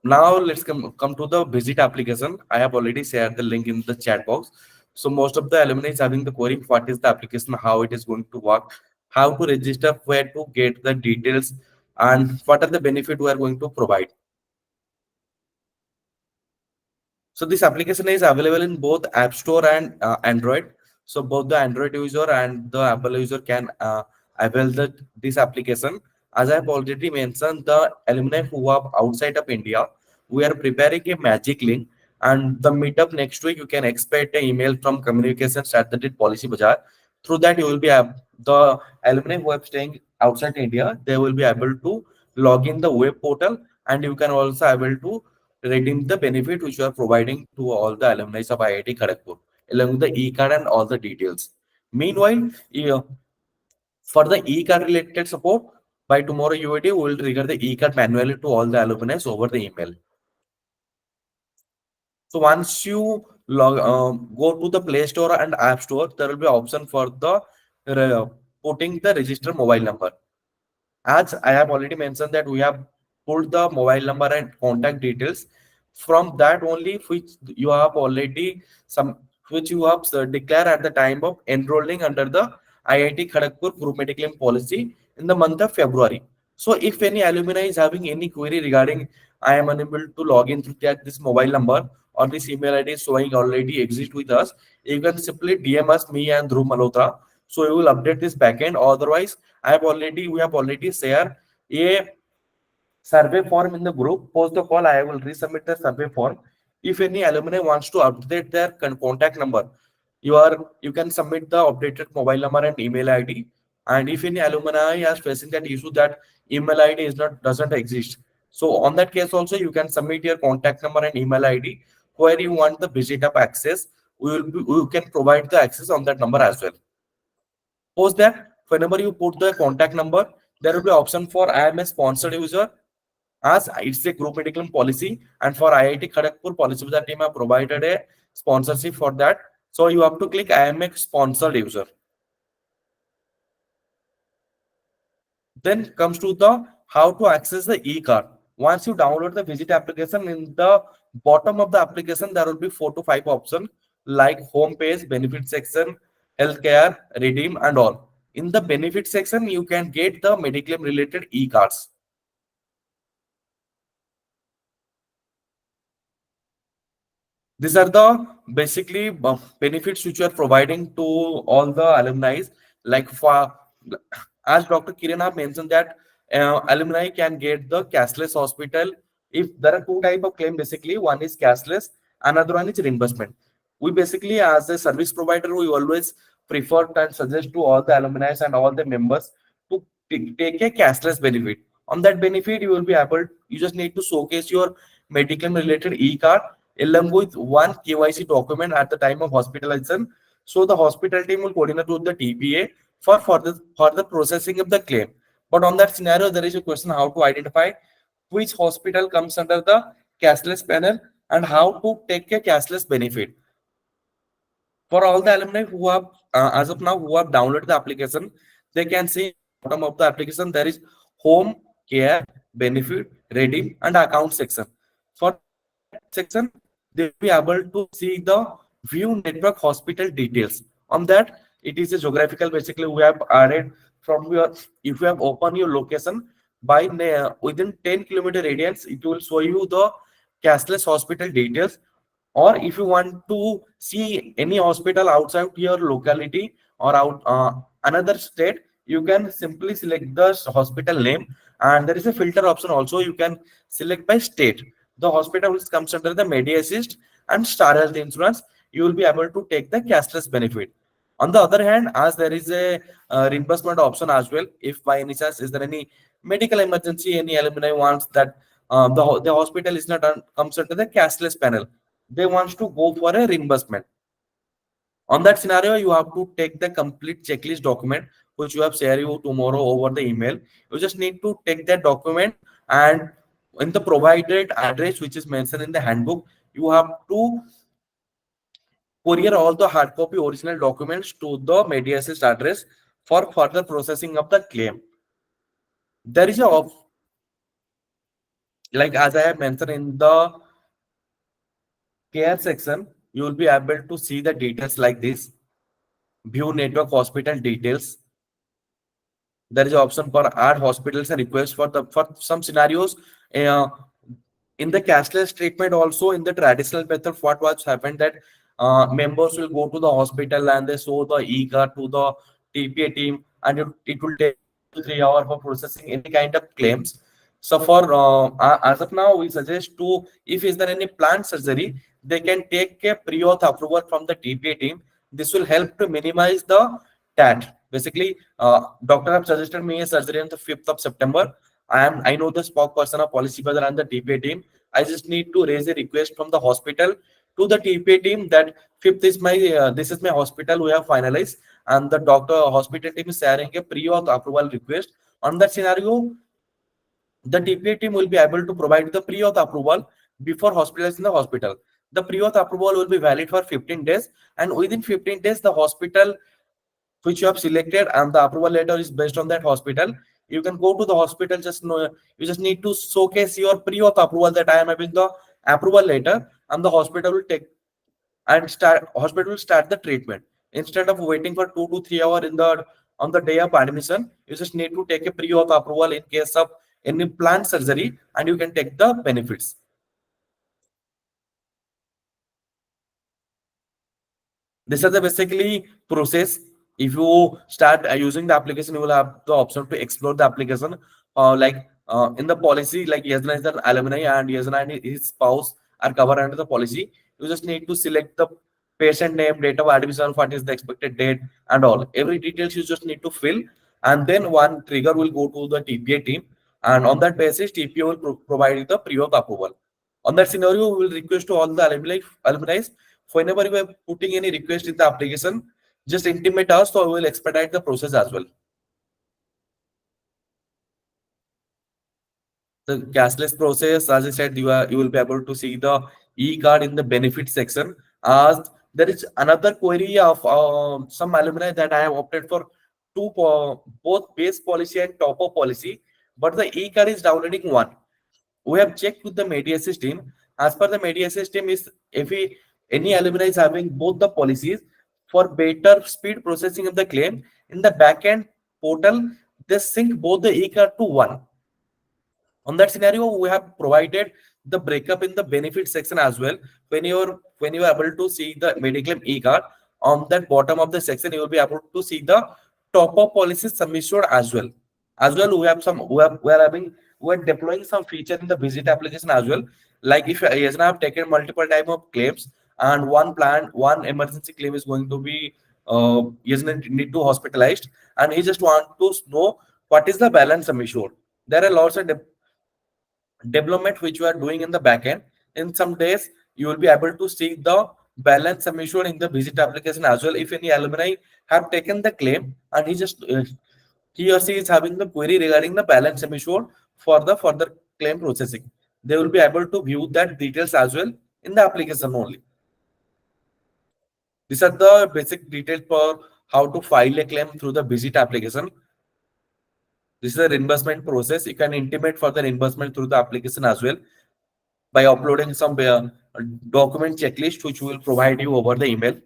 now let's come to the visit application. I have already shared the link in the chat box. So most of the alumni is having the query, what is the application, how it is going to work, how to register, where to get the details, and what are the benefit we are going to provide. So this application is available in both App Store and Android. So both the Android user and the Apple user can avail this application. As I have already mentioned, the alumni who are outside of India, we are preparing a magic link, and the meetup next week you can expect an email from communications at the Policy Bazaar. Through that, you will be the alumni who are staying outside India, they will be able to log in the web portal, and you can also able to redeem the benefit which you are providing to all the alumni of IIT Kharagpur, along with the e-card and all the details. Meanwhile, for the e-card related support, by tomorrow UAT will trigger the e-card manually to all the alumni over the email. So once you go to the Play Store and App Store, there will be option for the putting the register mobile number. As I have already mentioned that we have pulled the mobile number and contact details from that only which you have already which you have declared at the time of enrolling under the IIT Kharagpur group medical policy in the month of February. So if any alumni is having any query regarding I am unable to log in through this mobile number or this email ID showing already exist with us, you can simply DM us, me and Dhruv Malhotra. So we will update this backend. Otherwise, we have already shared a survey form in the group. Post the call, I will resubmit the survey form. If any alumni wants to update their contact number, you can submit the updated mobile number and email ID. And if any alumni is facing that issue that email ID doesn't exist, so on that case also you can submit your contact number and email ID where you want the visit up access. We can provide the access on that number as well. Post that, whenever you put the contact number, there will be option for I am a sponsored user, as it's a group medical policy, and for IIT Kharagpur Policy Bazaar team have provided a sponsorship for that. So you have to click I am a sponsored user. Then comes to the how to access the e-card. Once you download the visit application, in the bottom of the application there will be 4 to 5 options like home page, benefit section, healthcare, redeem, and all. In the benefit section, you can get the Mediclaim related e-cards. These are the basically benefits which you are providing to all the alumni. Like for as Dr. Kiran have mentioned that alumni can get the cashless hospital. If there are two type of claim, basically one is cashless, another one is reimbursement. We basically, as a service provider, we always prefer and suggest to all the alumni and all the members to take a cashless benefit. On that benefit, you will be able. You just need to showcase your medical related e-card along with one KYC document at the time of hospitalization. So the hospital team will coordinate with the TPA for the processing of the claim. But on that scenario, there is a question how to identify which hospital comes under the cashless panel and how to take a cashless benefit. For all the alumni who have, as of now, who have downloaded the application, they can see bottom of the application there is home, care, benefit, redeem, and account section. For section, they'll be able to see the view network hospital details. On that, it is a geographical. Basically, we have added from your if you have opened your location by within 10 km radius, it will show you the cashless hospital details. Or if you want to see any hospital outside your locality or out another state, you can simply select the hospital name, and there is a filter option also. You can select by state. The hospital which comes under the Medi-Assist and Star Health Insurance, you will be able to take the cashless benefit. On the other hand, as there is a reimbursement option as well, if by any chance is there any medical emergency, any alumni wants that the hospital is not comes under the cashless panel, they want to go for a reimbursement. On that scenario, you have to take the complete checklist document which you have shared you tomorrow over the email. You just need to take that document, and in the provided address which is mentioned in the handbook, you have to courier all the hard copy original documents to the Medi-Assist address for further processing of the claim. There is a like as I have mentioned in the care section, you will be able to see the details like this. View network hospital details. There is an option for add hospitals and request for some scenarios. Uh, in the cashless treatment, also in the traditional method, what's happened that members will go to the hospital and they show the e-card to the TPA team, and it will take 3 hours for processing any kind of claims. So for as of now, we suggest to if is there any planned surgery, they can take a pre-auth approval from the TPA team. This will help to minimize the TAT. Basically, doctor have suggested me a surgery on the 5th of September. I know the spokesperson of PolicyBazaar and the TPA team. I just need to raise a request from the hospital to the TPA team that 5th is my this is my hospital we have finalized, and the doctor hospital team is sharing a pre-auth approval request. On that scenario, the TPA team will be able to provide the pre-auth approval before hospitalizing the hospital. The pre-auth approval will be valid for 15 days, and within 15 days, the hospital which you have selected and the approval letter is based on that hospital, you can go to the hospital. Just know you just need to showcase your pre-auth approval that I am having the approval letter, and the hospital will take and start the treatment. Instead of waiting for 2 to 3 hours in the on the day of admission, you just need to take a pre-auth approval in case of any planned surgery, and you can take the benefits. This is the basically process. If you start using the application, you will have the option to explore the application. In the policy, like Yasna is an alumni and Yasna and his spouse are covered under the policy. You just need to select the patient name, date of admission, what is the expected date, and all. Every details you just need to fill, and then one trigger will go to the TPA team, and on that basis, TPA will provide you the pre-auth approval. On that scenario, we will request to all the alumni whenever you are putting any request in the application, just intimate us, so we will expedite the process as well. The cashless process, as I said, you will be able to see the e-card in the benefit section. There is another query of some alumni that I have opted for both base policy and top up policy, but the e-card is downloading one. We have checked with the media system. As per the media system, is if any alumni is having both the policies for better speed processing of the claim in the backend portal, they sync both the e-card to one. On that scenario, we have provided the breakup in the benefit section as well. When you are able to see the Mediclaim e-card, on that bottom of the section, you will be able to see the top up policy sum assured as well. As well, we have some we're deploying some feature in the visit application as well. Like if Yasna have taken multiple type of claims and one emergency claim is going to be Yasna need to hospitalized, and he just want to know what is the balance sum assured. There are lots of development which you are doing in the backend. In some days, you will be able to see the balance sum assured in the visit application as well. If any alumni have taken the claim and he or she is having the query regarding the balance sum assured for the further claim processing, they will be able to view that details as well in the application only. These are the basic details for how to file a claim through the visit application. This is a reimbursement process. You can intimate for the reimbursement through the application as well by uploading some document checklist which will provide you over the email.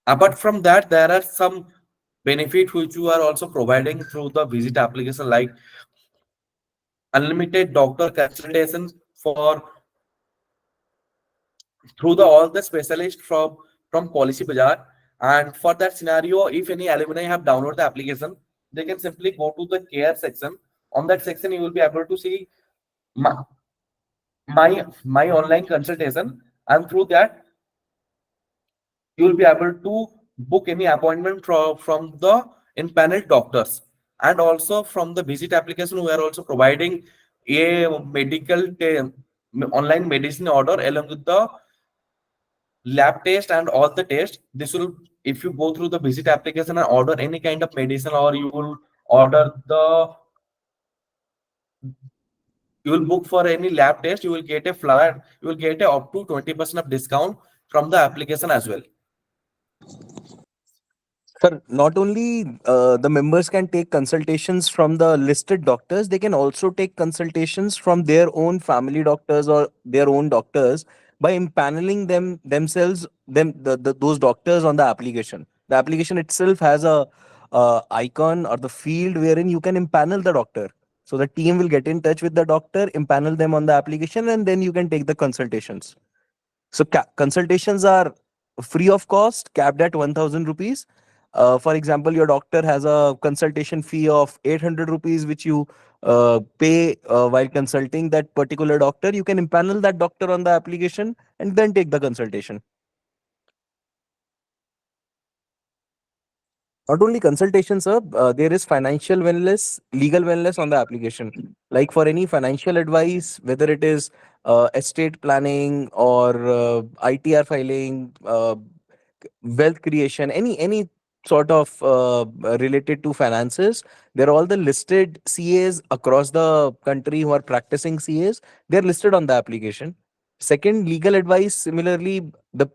Apart from that, there are some benefits which you are also providing through the visit application, like unlimited doctor consultations for through the all the specialists from PolicyBazaar. And for that scenario, if any alumni have downloaded the application, they can simply go to the care section. On that section, you will be able to see my my online consultation, and through that you will be able to book any appointment from the in-panel doctors. And also from the visit application, we are also providing a online medicine order along with the lab test and all the tests. This will, if you go through the visit application and order any kind of medicine, or you will order the you will book for any lab test, you will get a flat, you will get a up to 20% of discount from the application as well. Sir, not only the members can take consultations from the listed doctors, they can also take consultations from their own family doctors or their own doctors by impaneling those doctors on the application. The application itself has a icon or the field wherein you can impanel the doctor. So the team will get in touch with the doctor, impanel them on the application, and then you can take the consultations. So consultations are free of cost, capped at 1,000 rupees. For example, your doctor has a consultation fee of 800 rupees, which you pay while consulting that particular doctor. You can impanel that doctor on the application and then take the consultation. Not only consultation, sir, there is financial wellness, legal wellness on the application. Like for any financial advice, whether it is estate planning or ITR filing, wealth creation, any sort of related to finances, they're all the listed CAs across the country who are practicing CAs. They're listed on the application. Second, legal advice. Similarly, the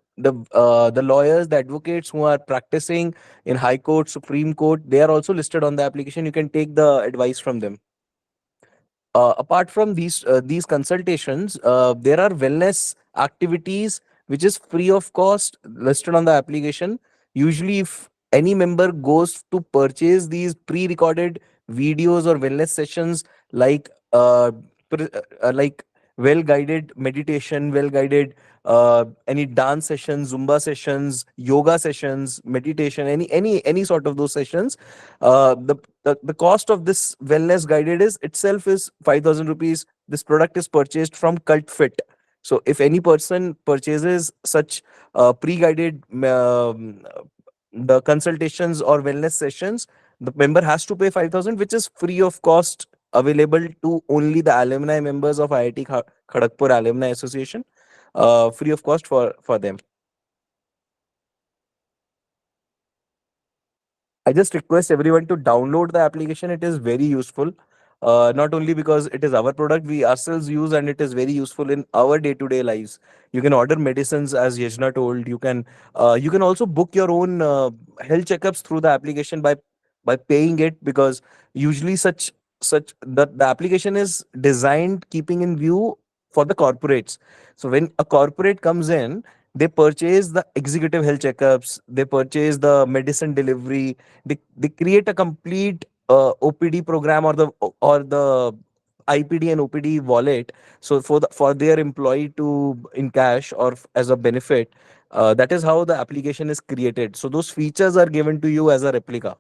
lawyers, the advocates who are practicing in High Court, Supreme Court, they are also listed on the application. You can take the advice from them. Apart from these consultations, there are wellness activities which is free of cost listed on the application. Usually, if any member goes to purchase these pre-recorded videos or wellness sessions, like like well-guided meditation, well-guided any dance sessions, Zumba sessions, yoga sessions, meditation, any sort of those sessions, the cost of this wellness guided is itself is 5,000 rupees. This product is purchased from Cult Fit. So if any person purchases such pre-guided the consultations or wellness sessions, the member has to pay 5,000, which is free of cost, available to only the alumni members of IIT Kharagpur Alumni Association, free of cost for them. I just request everyone to download the application. It is very useful. Not only because it is our product, we ourselves use, and it is very useful in our day-to-day lives. You can order medicines, as Yajna told. You can also book your own health checkups through the application by paying it, because usually such the application is designed keeping in view for the corporates. So when a corporate comes in, they purchase the executive health checkups, they purchase the medicine delivery, they create a complete OPD program, or the IPD and OPD wallet. So for their employee to in cash or as a benefit, that is how the application is created. So those features are given to you as a replica.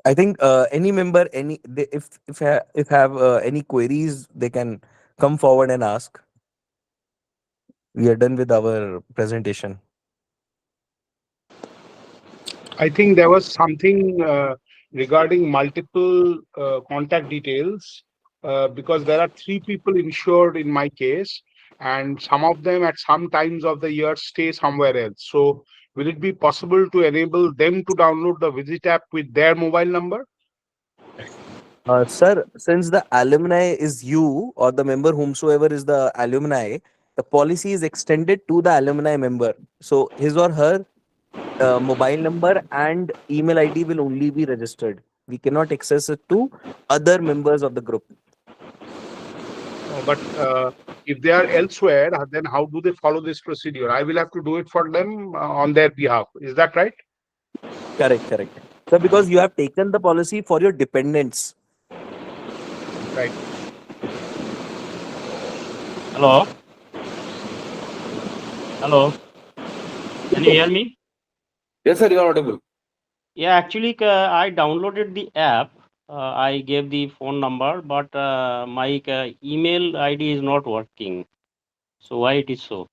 I think any member, if have any queries, they can come forward and ask. We are done with our presentation. I think there was something regarding multiple contact details because there are three people insured in my case, and some of them at some times of the year stay somewhere else. So, will it be possible to enable them to download the Visit app with their mobile number? Sir, since the alumni is you or the member whomsoever is the alumni, the policy is extended to the alumni member. So his or her mobile number and email ID will only be registered. We cannot access it to other members of the group. But if they are elsewhere, then how do they follow this procedure? I will have to do it for them on their behalf. Is that right? Correct, correct. So because you have taken the policy for your dependents. Right. Hello, hello. Can you hear me? Yes, sir, you are audible. Yeah, actually, I downloaded the app. I gave the phone number, but my email ID is not working. So why it is so?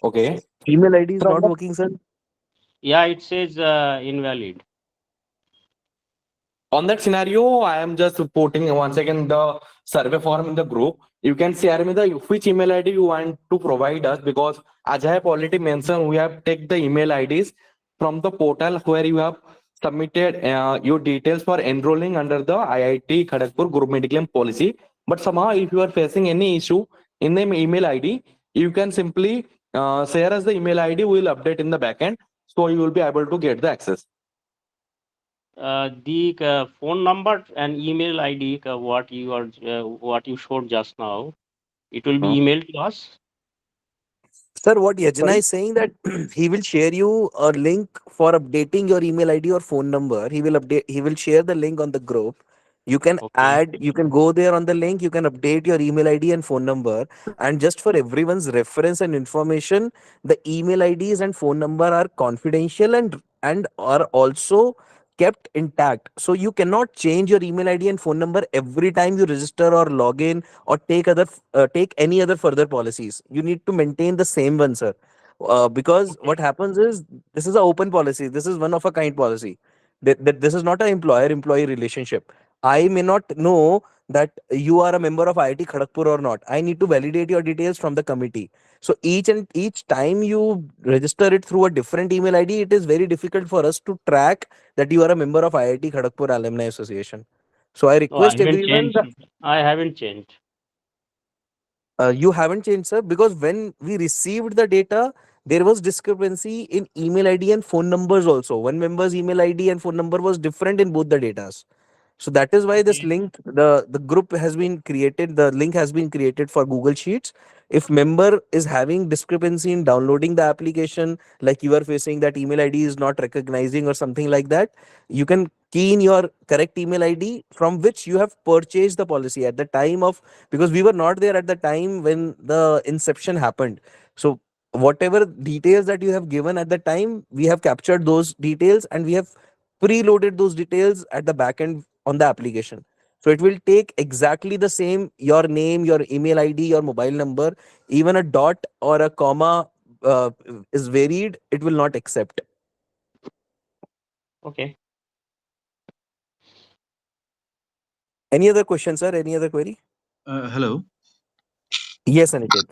Okay. Email ID is From not the working, sir. Yeah, it says invalid. on that scenario, I am just putting once again the survey form in the group. You can share me the which email ID you want to provide us, because as I have already mentioned, we have take the email IDs from the portal where you have submitted your details for enrolling under the IIT Kharagpur group medical policy. But somehow, if you are facing any issue in the email ID, you can simply share us the email ID. We will update in the backend, so you will be able to get the access. The phone number and email ID, what you showed just now, it will be Huh? emailed to us. Sir, what Yajna Sorry. is saying that he will share you a link for updating your email ID or phone number. He will share the link on the group. Okay. You can go there on the link, you can update your email ID and phone number. And just for everyone's reference and information, the email IDs and phone number are confidential and are also kept intact. So you cannot change your email ID and phone number every time you register or log in or take any other further policies. You need to maintain the same one, sir. Because Okay. what happens is, this is an open policy. This is one of a kind policy. This is not an employer-employee relationship. I may not know that you are a member of IIT Kharagpur or not. I need to validate your details from the committee. So each time you register it through a different email ID, it is very difficult for us to track that you are a member of IIT Kharagpur Alumni Association. So I No, I request haven't everyone. changed. I haven't changed. You haven't changed, sir, because when we received the data, there was discrepancy in email ID and phone numbers also. One member's email ID and phone number was different in both the datas. So that is why this Okay. link, the group has been created, the link has been created for Google Sheets. If member is having discrepancy in downloading the application, like you are facing that email ID is not recognizing or something like that, you can key in your correct email ID from which you have purchased the policy at the time of, because we were not there at the time when the inception happened. So whatever details that you have given at the time, we have captured those details and we have preloaded those details at the back end on the application. So it will take exactly the same, your name, your email ID, your mobile number, even a dot or a comma is varied, it will not accept. Okay. Any other question, sir? Any other query? Hello. Yes, Aniket.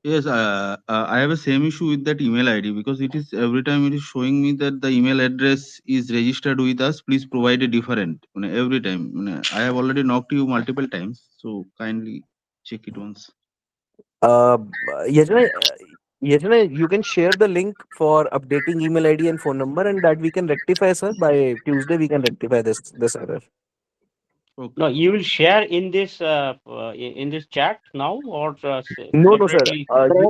Yes, I have a same issue with that email ID because it is every time it is showing me that the email address is registered with us. Please provide a different. Every time. I have already knocked you multiple times, so kindly check it once. Uh, Yajna, Yajna, you can share the link for updating email ID and phone number, and that we can rectify, sir. By Tuesday, we can rectify this error. Okay. No, you will share in this chat now, or No, no, sir. separately?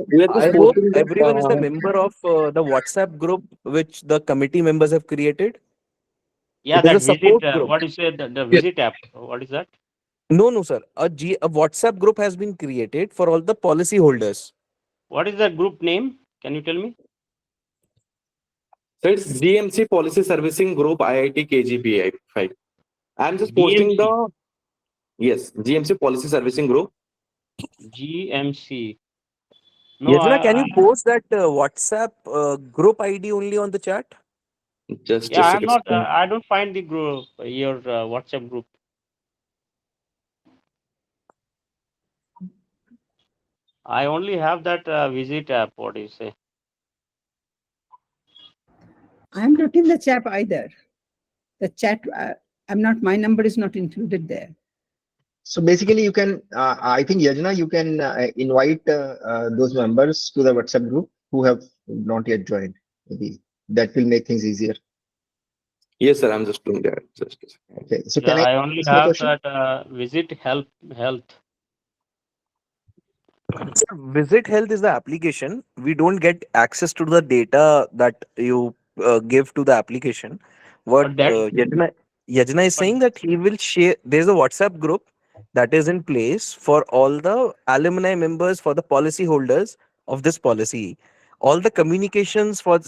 We are just I hope posting that. everyone is the member of the WhatsApp group which the committee members have created. Yeah, It is that a visit. support group. What is it? The Yes. visit app. What is that? No, no, sir. A WhatsApp group has been created for all the policy holders. What is the group name? Can you tell me? So it's GMC Policy Servicing Group IIT KGPI 5. I'm just posting DMC. the yes GMC Policy Servicing Group. GMC. No, Yajna, can you post that WhatsApp group ID only on the chat? Just a yeah, I'm second. not. I don't find the group. Your WhatsApp group. I only have that visit app. What do you say? I'm not in the chat either. The chat, I'm not, my number is not included there. So basically, you can, I think Yajna, you can invite those members to the WhatsApp group who have not yet joined. Maybe that will make things easier. Yes, sir. I'm just doing that. Just a second. Okay. So Yeah, can I I only ask my have question? that visit health. Sir, Visit Health is the application. We don't get access to the data that you give to the application. What But that. Yajna is But saying that he will share. There's a WhatsApp group that is in place for all the alumni members, for the policy holders of this policy. All the communications for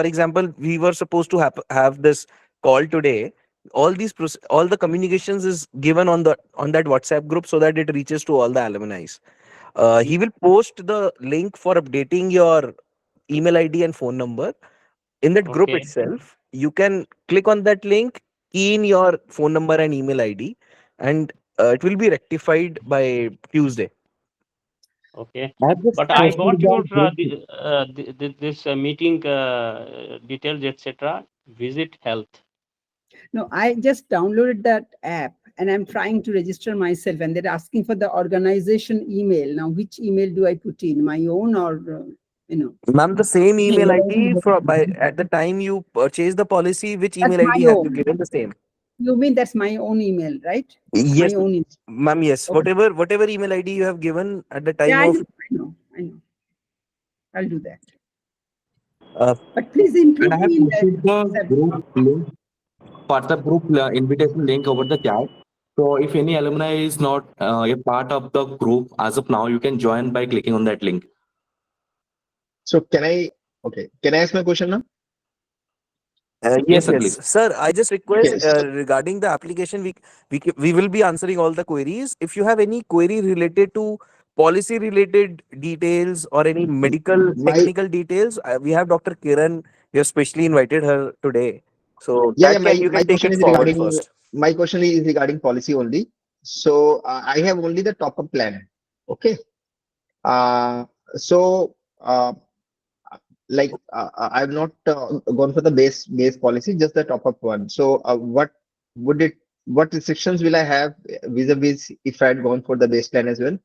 example, we were supposed to have this call today. All the communications is given on that WhatsApp group so that it reaches to all the alumni. He will post the link for updating your email ID and phone number in that group okay. itself. You can click on that link, key in your phone number and email ID, and it will be rectified by Tuesday. Okay. I have just But I posted got your the this meeting details, etc. Visit health. No, I just downloaded that app and I'm trying to register myself and they're asking for the organization email. Now, which email do I put in? My own or, Ma'am, the same email ID at the time you purchase the policy, which That's email ID my have you own. given the same? You mean that's my own email, right? Yes, My own email. ma'am. Yes, Okay. whatever email ID you have given at the Yeah, time I of. know. I'll do that. Uh, But please and include I have me in posted the that. group link, WhatsApp group invitation link over the chat. So if any alumni is not a part of the group as of now, you can join by clicking on that link. So can I, okay. Can I ask my question now? Yes, yes, sir, yes, please. sir. I just request Okay. So, regarding the application, we will be answering all the queries. If you have any query related to policy related details or any medical my, technical details, we have Dr. Kiran. We have specially invited her today, so yeah, you my can take question it is forward regarding, first. my question is regarding policy only. So I have only the top up plan. Okay. Uh, so, I've not gone for the base policy, just the top up one. So would it, what restrictions will I have vis-a-vis if I had gone for the base plan as well?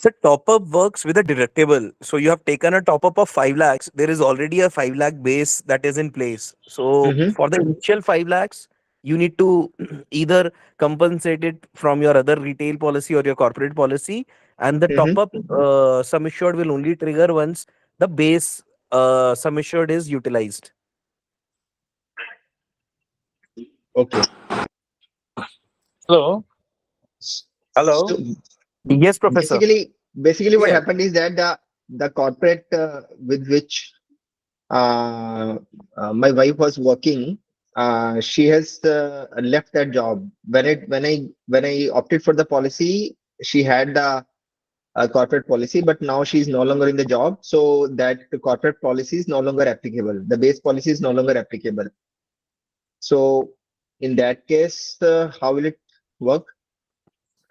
So top up works with a deductible. So you have taken a top up of 5 lakhs. There is already a 5 lakh base that is in place. So Mm-hmm. for the initial 5 lakhs, you need to either compensate it from your other retail policy or your corporate policy. And the top Mm-hmm. up sum assured will only trigger once the base sum assured is utilized. Okay. Hello. So Hello. Yes, Professor. basically what Yeah. happened is that the corporate with which my wife was working, she has left that job. When I opted for the policy, she had a corporate policy, but now she's no longer in the job, so that corporate policy is no longer applicable. The base policy is no longer applicable. So in that case, how will it work?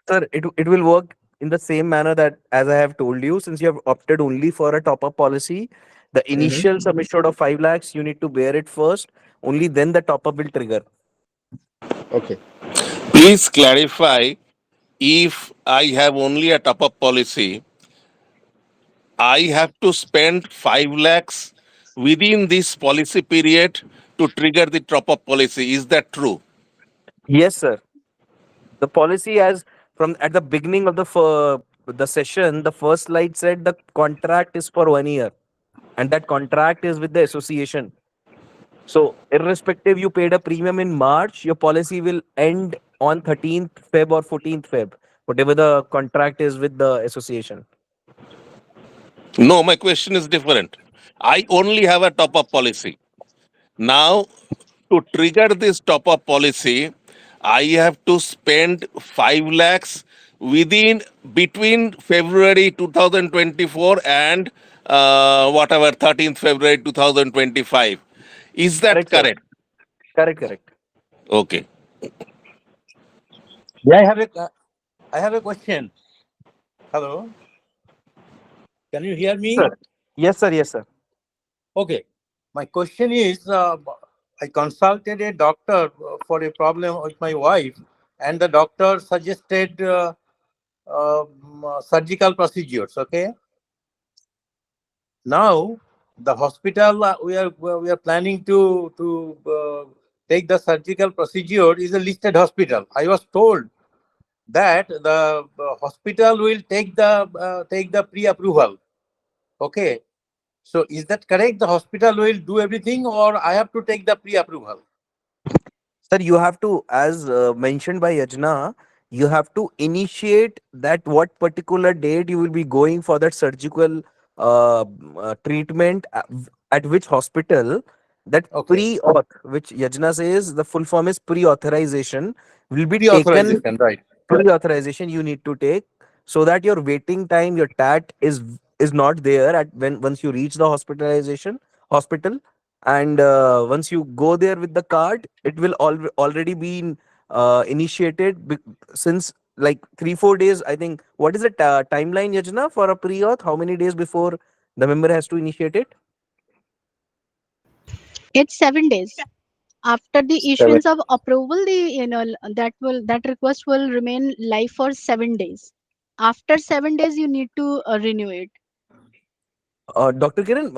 Sir, it will work in the same manner that as I have told you, since you have opted only for a top-up policy, the Mhm. initial sum assured of 5 lakhs, you need to bear it first. Only then the top-up will trigger. Okay. Please clarify, if I have only a top up policy, I have to spend 5 lakhs within this policy period to trigger the top up policy. Is that true? Yes, sir. The policy, as from at the beginning of the session, the first slide said the contract is for 1 year, and that contract is with the association. So, irrespective, you paid a premium in March, your policy will end on 13th Feb or 14th Feb, whatever the contract is with the association. No, my question is different. I only have a top up policy. Now, to trigger this top up policy, I have to spend 5 lakhs within between February 2024 and whatever 13th February 2025. Is that Correct, sir. correct? Correct, correct. Okay. Yeah, I have a question. Hello, can you hear me? Sir. Yes, sir. Yes, sir. Okay. My question is, I consulted a doctor for a problem with my wife, and the doctor suggested surgical procedures. Okay. Now the hospital we are planning to take the surgical procedure is a listed hospital. I was told that the hospital will take the pre-approval. Okay. So is that correct? The hospital will do everything, or I have to take the pre-approval? Sir, you have to, as mentioned by Yajna, you have to initiate that what particular date you will be going for that surgical treatment at which hospital. That Okay. pre-auth, which Yajna says the full form is pre-authorization, will be taken. Pre-authorization, right? Pre-authorization you need to take, so that your waiting time, your TAT is not there at when once you reach the hospital, and once you go there with the card, it will already be initiated since like 3-4 days, I think. What is the timeline, Yajna, for a pre-auth? How many days before the member has to initiate it? It's 7 days. After the 7. issuance of approval, the that request will remain live for 7 days. After 7 days, you need to renew it. Dr. Kiran,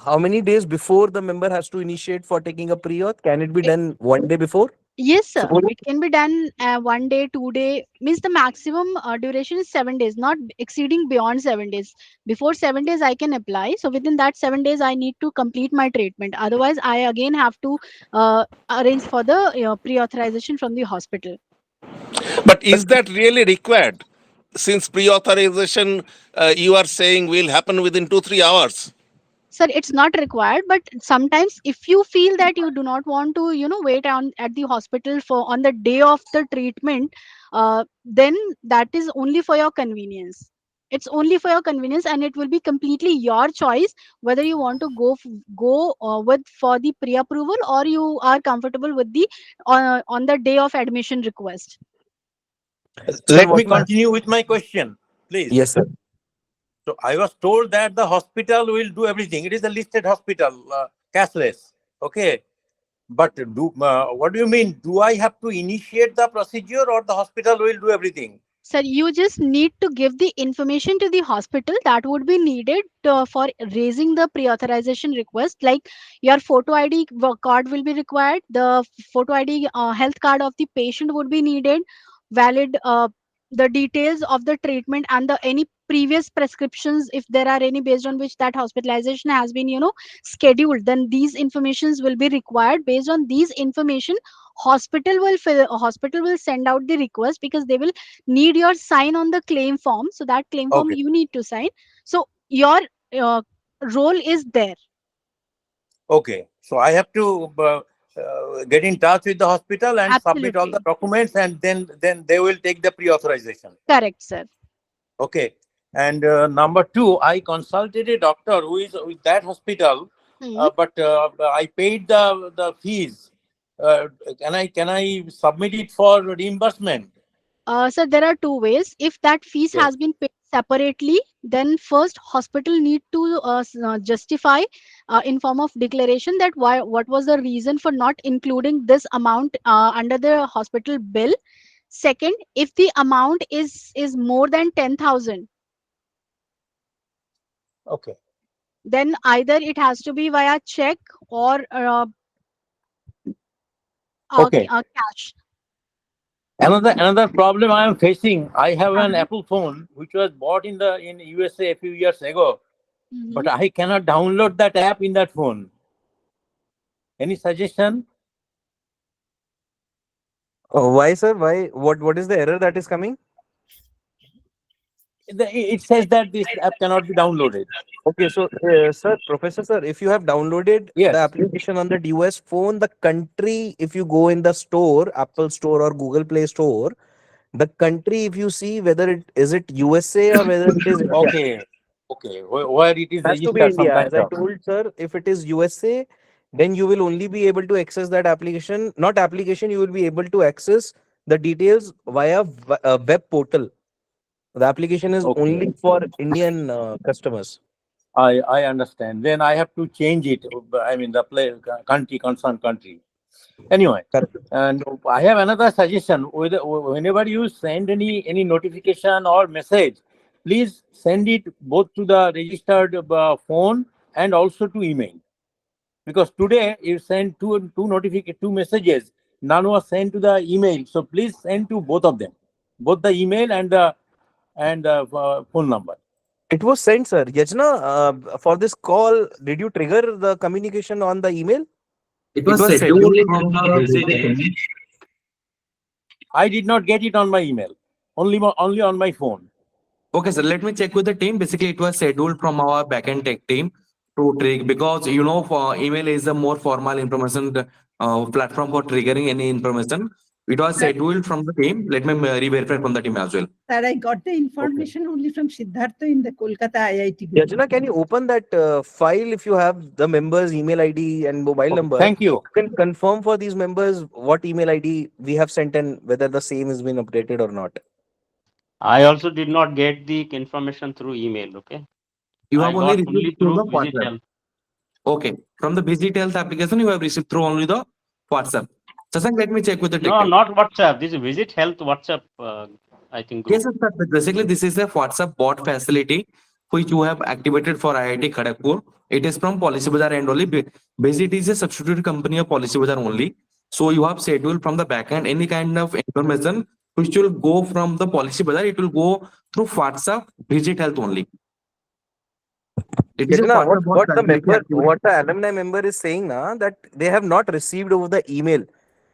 how many days before the member has to initiate for taking a pre-auth? Can it be I- done one day before? Yes, So sir. It can be done 1 day, 2 day. Means the maximum duration is 7 days, not exceeding beyond 7 days. Before 7 days, I can apply. So within that 7 days, I need to complete my treatment. Otherwise, I again have to arrange for the pre-authorization from the hospital. But is that really required? Since pre authorization, you are saying will happen within 2-3 hours. Sir, it's not required, but sometimes if you feel that you do not want to wait on at the hospital for on the day of the treatment, then that is only for your convenience. It's only for your convenience, and it will be completely your choice whether you want to go with for the pre-approval, or you are comfortable with the on the day of admission request. Sir, Let what me is? continue with my question, please. Yes, sir. So I was told that the hospital will do everything. It is a listed hospital, cashless. Okay. But what do you mean? Do I have to initiate the procedure, or the hospital will do everything? Sir, you just need to give the information to the hospital that would be needed for raising the pre-authorization request. Like your photo ID card will be required. The photo ID health card of the patient would be needed. Valid the details of the treatment and the any previous prescriptions, if there are any, based on which that hospitalization has been scheduled. Then these informations will be required. Based on these information, hospital will send out the request, because they will need your sign on the claim form. So that claim form Okay. you need to sign. So your uh, role is there. Okay. So I have to get in touch with the hospital and submit all the Absolutely documents, and then they will take the pre-authorization. correct, sir. Okay. And number two, I consulted a doctor who is with that hospital, Hmm. but I paid the fees. Can I submit it for reimbursement? So there are two ways. If that fees Yes. has been paid separately, then first hospital need to justify in form of declaration that why what was the reason for not including this amount under the hospital bill. Second, if the amount is more than 10,000, Okay. then either it has to be via check or Okay. cash. Another problem I am facing. I have an Uh-huh. Apple phone which was bought in USA a few years ago, Mhm. but I cannot download that app in that phone. Any suggestion? Why, sir? Why? What is the error that is coming? It says that this app cannot be downloaded. Okay, so sir, Professor sir, if you have downloaded the Yes. application on the US phone, the country, if you go in the store, Apple Store or Google Play Store, the country, if you see whether it is it USA or whether it is India, Okay. Okay. Where it is has to be registered, some India. kind As I of. told sir, if it is USA, then you will only be able to access that application. Not application, you will be able to access the details via a web portal. The application is Okay. only for Indian customers. I understand. Then I have to change it. I mean the country, concerned country. Anyway, Correct. and I have another suggestion. Whenever you send any notification or message, please send it both to the registered phone and also to email. Because today you send two messages. None was sent to the email. So please send to both of them, both the email and the phone number. It was sent, sir. Yajna, for this call, did you trigger the communication on the email? It It was was scheduled scheduled from from the the visit visit. team. I did not get it on my email. Only on my phone. Okay, sir. Let me check with the team. Basically, it was scheduled from our backend tech team to trigger because you know, for email is a more formal information platform for triggering any information. It was scheduled from the team. Let me re-verify from the team as well. Sir, I got the Okay. information only from Siddhartha in the Kolkata IIT group. Yajna, can you open that file if you have the members' email ID and mobile Okay. number? Thank you. You can confirm for these members what email ID we have sent and whether the same has been updated or not. I also did not get the information through email. Okay, You I have only got only received through through the Visit WhatsApp. Health. Okay, from the Visit Health application, you have received through only the WhatsApp. Sasank, let me check with the tech No, team. not WhatsApp. This is Visit Health WhatsApp. I think Yes, group. sir. Basically, this is a WhatsApp bot facility which you have activated for IIT Kharagpur. It is from PolicyBazaar and only. Basically, it is a substitute company of PolicyBazaar only. So you have scheduled from the backend any kind of information which will go from the PolicyBazaar. It will go through WhatsApp Visit Health only. It is a Yajna, WhatsApp bot facility activated. what the alumni member is saying now that they have not received over the email.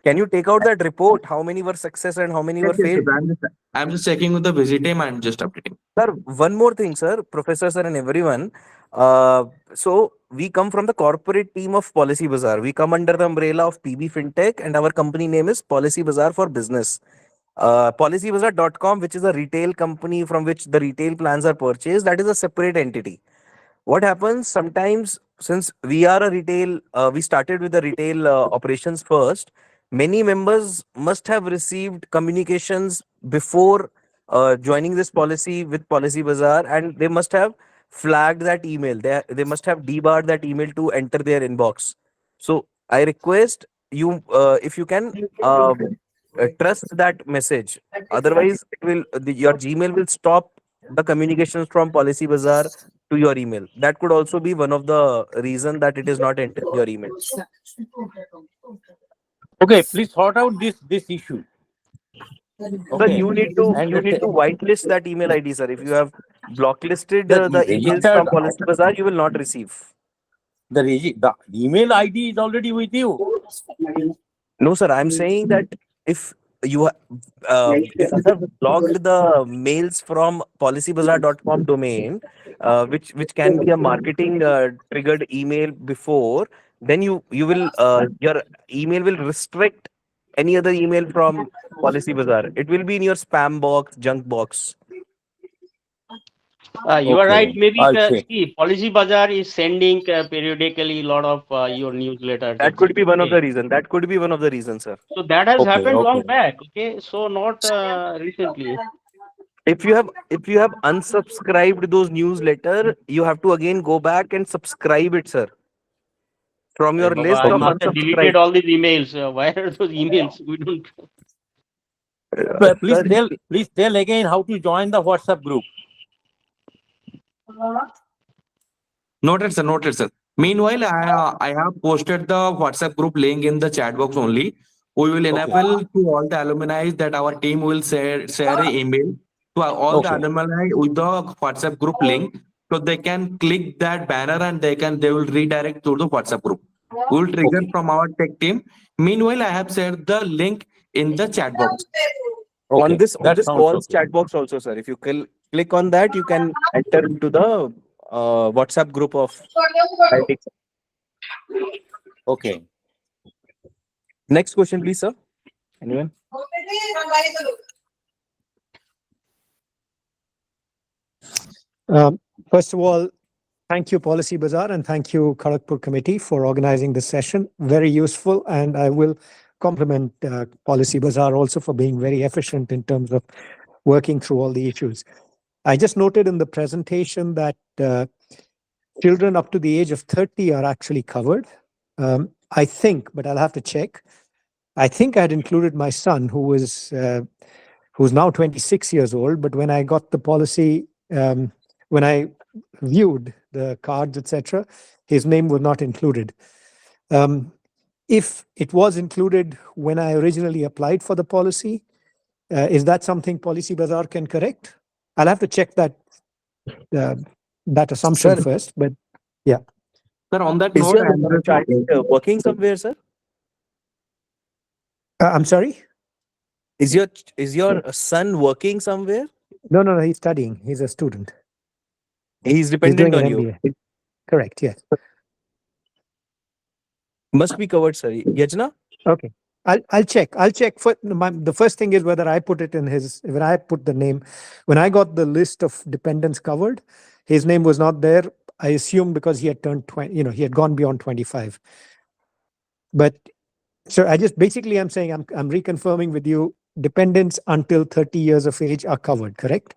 Can you take out that report? How many were success and how many Yes, were yes, yes. failed? I'm just checking with the visit team and just updating. Sir, one more thing, sir, Professor, sir, and everyone. So we come from the corporate team of Policy Bazaar. We come under the umbrella of PB FinTech, and our company name is Policy Bazaar for Business. PolicyBazaar.com, which is a retail company from which the retail plans are purchased, that is a separate entity. What happens sometimes, since we are a retail, we started with the retail operations first. Many members must have received communications before joining this policy with Policy Bazaar, and they must have flagged that email. They must have debarred that email to enter their inbox. So I request you, if you can, trust that message. Otherwise, your Gmail will stop the communications from Policy Bazaar to your email. That could also be one of the reason that it is not entering your email. Okay. Please sort out this issue. Sir, Okay. And you need to whitelist that email ID, sir. If you have blocklisted the the emails registered from Policy Bazaar, you will not receive. the email ID is already with you. No, sir. I'm saying that if if you have blocked the mails from policybazaar.com domain, which can be a marketing triggered email before, then you will your email will restrict any other email from Policy Bazaar. It will be in your spam box, junk box. You are right. Okay, Maybe I'll check. see, PolicyBazaar is sending periodically a lot of your newsletters, That could etc. be one of Okay. the reasons. That could be one of the reasons, sir. So that has Okay, happened long okay. back. Okay, so not recently. If you have unsubscribed those newsletter, you have to again go back and subscribe it, sir. From your Baba, list I of must have deleted unsubscribed. all these emails. Why are those emails? We don't. Please Sir, tell again how to join the WhatsApp group. Noted, sir. Noted, sir. Meanwhile, I have posted the WhatsApp group link in the chat box only. We will Okay, enable to all the alumni that our team will share an email to all the okay, alumni with the WhatsApp group link, so they can click that banner and they will redirect to the WhatsApp group. We will trigger okay, from our tech team. Meanwhile, I have shared the link in the chat box. on okay. this That sounds call's okay. chat box also, sir. If you click on that, you can enter into the WhatsApp group of IIT. Okay. Next question, please, sir. Anyone? First of all, thank you, PolicyBazaar, and thank you, Kharagpur Committee, for organizing this session. Very useful, and I will compliment PolicyBazaar also for being very efficient in terms of working through all the issues. I just noted in the presentation that children up to the age of 30 are actually covered. I think, but I'll have to check. I think I'd included my son, who's now 26 years old. But when I got the policy, when I viewed the cards, etc., his name was not included. If it was included when I originally applied for the policy, is that something PolicyBazaar can correct? I'll have to check that assumption Sir, first. But yeah, Sir, on that is note, your child working somewhere, sir? I'm sorry. Is your son working somewhere? No, he's studying. He's a student. He's He's dependent doing an on you. MBA. Correct. Yes. Must be covered, sir. Yajna? Okay. I'll check. For the first thing is whether I put it in his. When I put the name, when I got the list of dependents covered, his name was not there. I assume because he had turned 20. He had gone beyond 25. But so I just basically I'm saying I'm reconfirming with you. Dependents until 30 years of age are covered. Correct.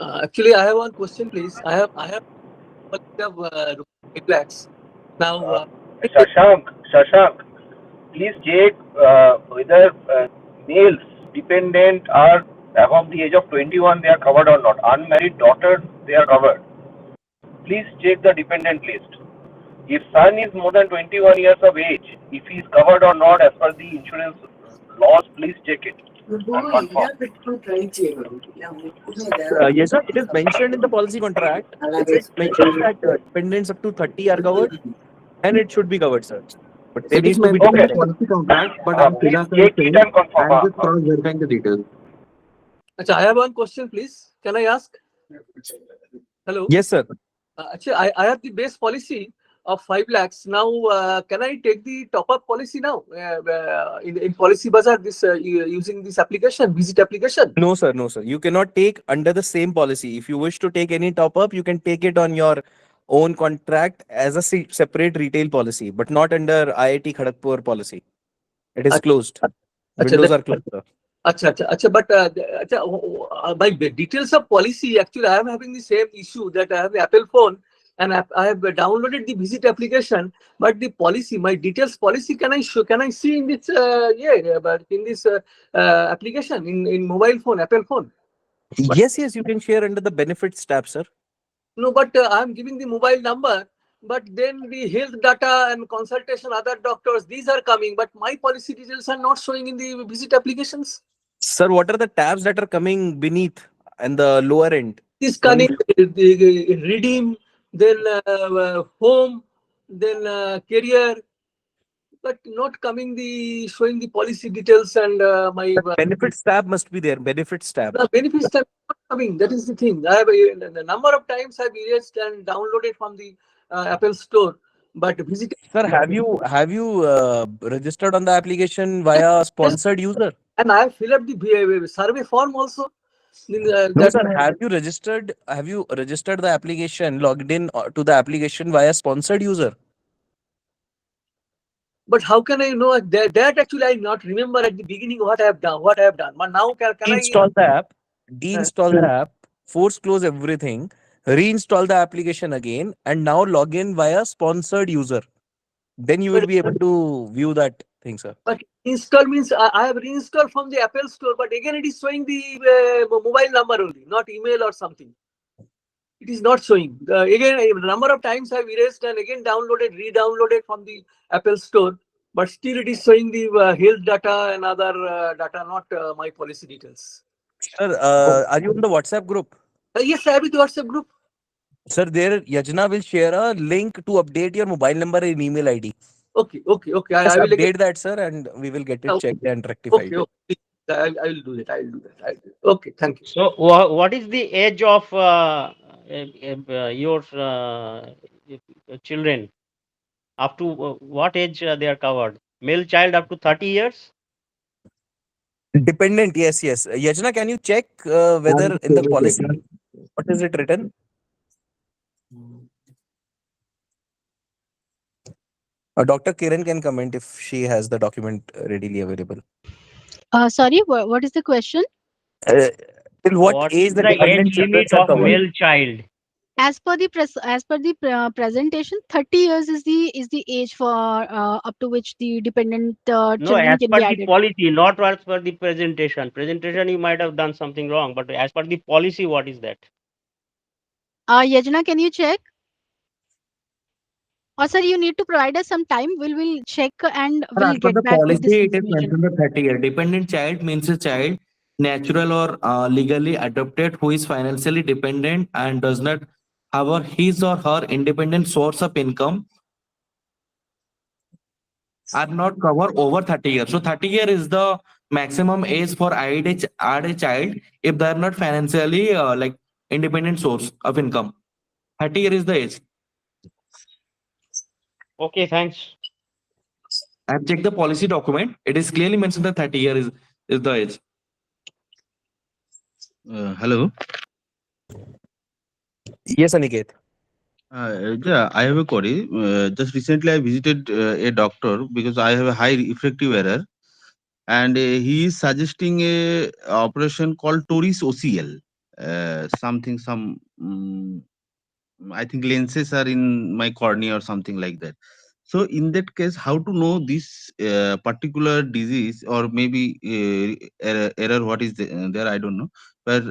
Actually, I have one question, please. I have 5 lakhs. Now, Shashank, please check whether males dependent are above the age of 21, they are covered or not. Unmarried daughters, they are covered. Please check the dependent list. If son is more than 21 years of age, if he is covered or not as per the insurance laws, please check it and confirm. Yes, sir. It is mentioned in the policy contract. It is mentioned that dependents up to 30 are covered, and it should be covered, sir. But there It is needs to be mentioned in the Okay. policy contract, but I'm Please Siddhartha check it saying and confirm. I'm just cross verifying the details. actually, I have one question, please. Can I ask? Hello. Yes, sir. Actually, I have the base policy of 5 lakhs. Now, can I take the top-up policy now in PolicyBazaar using this application, visit application? No, sir. No, sir. You cannot take under the same policy. If you wish to take any top up, you can take it on your own contract as a separate retail policy, but not under IIT Kharagpur policy. It is closed. Windows are closed, sir. But by details of policy, actually, I am having the same issue that I have the Apple phone and I have downloaded the visit application, but the policy, my details policy, can I see in this but in this application in mobile phone, Apple phone? Yes, you can share under the benefits tab, sir. No, but I am giving the mobile number. But then the health data and consultation, other doctors, these are coming, but my policy details are not showing in the visit applications. Sir, what are the tabs that are coming beneath and the lower end? This connect, redeem, then home, then career, but not coming showing the policy details and my benefits tab must be there. Benefits tab. The benefits tab not coming. That is the thing. I have the number of times I've erased and downloaded from the Apple Store, but visit. Sir, have you registered on the application via sponsored user? And I have filled up the survey form also. No, sir. Have you registered the application, logged in to the application via sponsored user? But how can I know that actually I not remember at the beginning what I have done, But now can I? Install the app, deinstall the app, force close everything, reinstall the application again, and now log in via sponsored user. Then you will be able to view that thing, sir. But install means I have reinstalled from the Apple Store, but again it is showing the mobile number only, not email or something. It is not showing. Again, a number of times I've erased and again downloaded, re-downloaded from the Apple Store, but still it is showing the health data and other data, not my policy details. Sir, are you in the WhatsApp group? Yes, I have the WhatsApp group. Sir, there Yajna will share a link to update your mobile number and email ID. Okay. Just I will update that, sir, and we will get it checked and rectified. Okay. I will do that. Okay, thank you. So, what is the age of your children? Up to what age they are covered? Male child up to 30 years? Dependent, yes. Yajna, can you check whether in the policy, what is it written? Dr. Kiran can comment if she has the document readily available. Sorry, what is the question? Till what What age is the the dependent age children limit are of covered? male child? As per the presentation, 30 years is the age for up to which the dependent No, children as can per be the added. policy, not as per the presentation. Presentation, you might have done something wrong, but as per the policy, what is that? Yajna, can you check? Or sir, you need to provide us some time. We'll check and Sir, we'll as per get the back with this policy, it is information. mentioned the 30 year. Dependent child means a child natural or legally adopted who is financially dependent and does not have his or her independent source of income are not covered over 30 years. So 30 year is the maximum age for add a child if they are not financially like independent source of income. 30 year is the age. Okay, thanks. I've checked the policy document. It is clearly mentioned that 30 year is the age. Hello. Yes, Aniket. Yeah, I have a query. Just recently, I visited a doctor because I have a high refractive error, and he is suggesting a operation called Toris OCL. I think lenses are in my cornea or something like that. So in that case, how to know this particular disease or maybe error? What is there? I don't know. But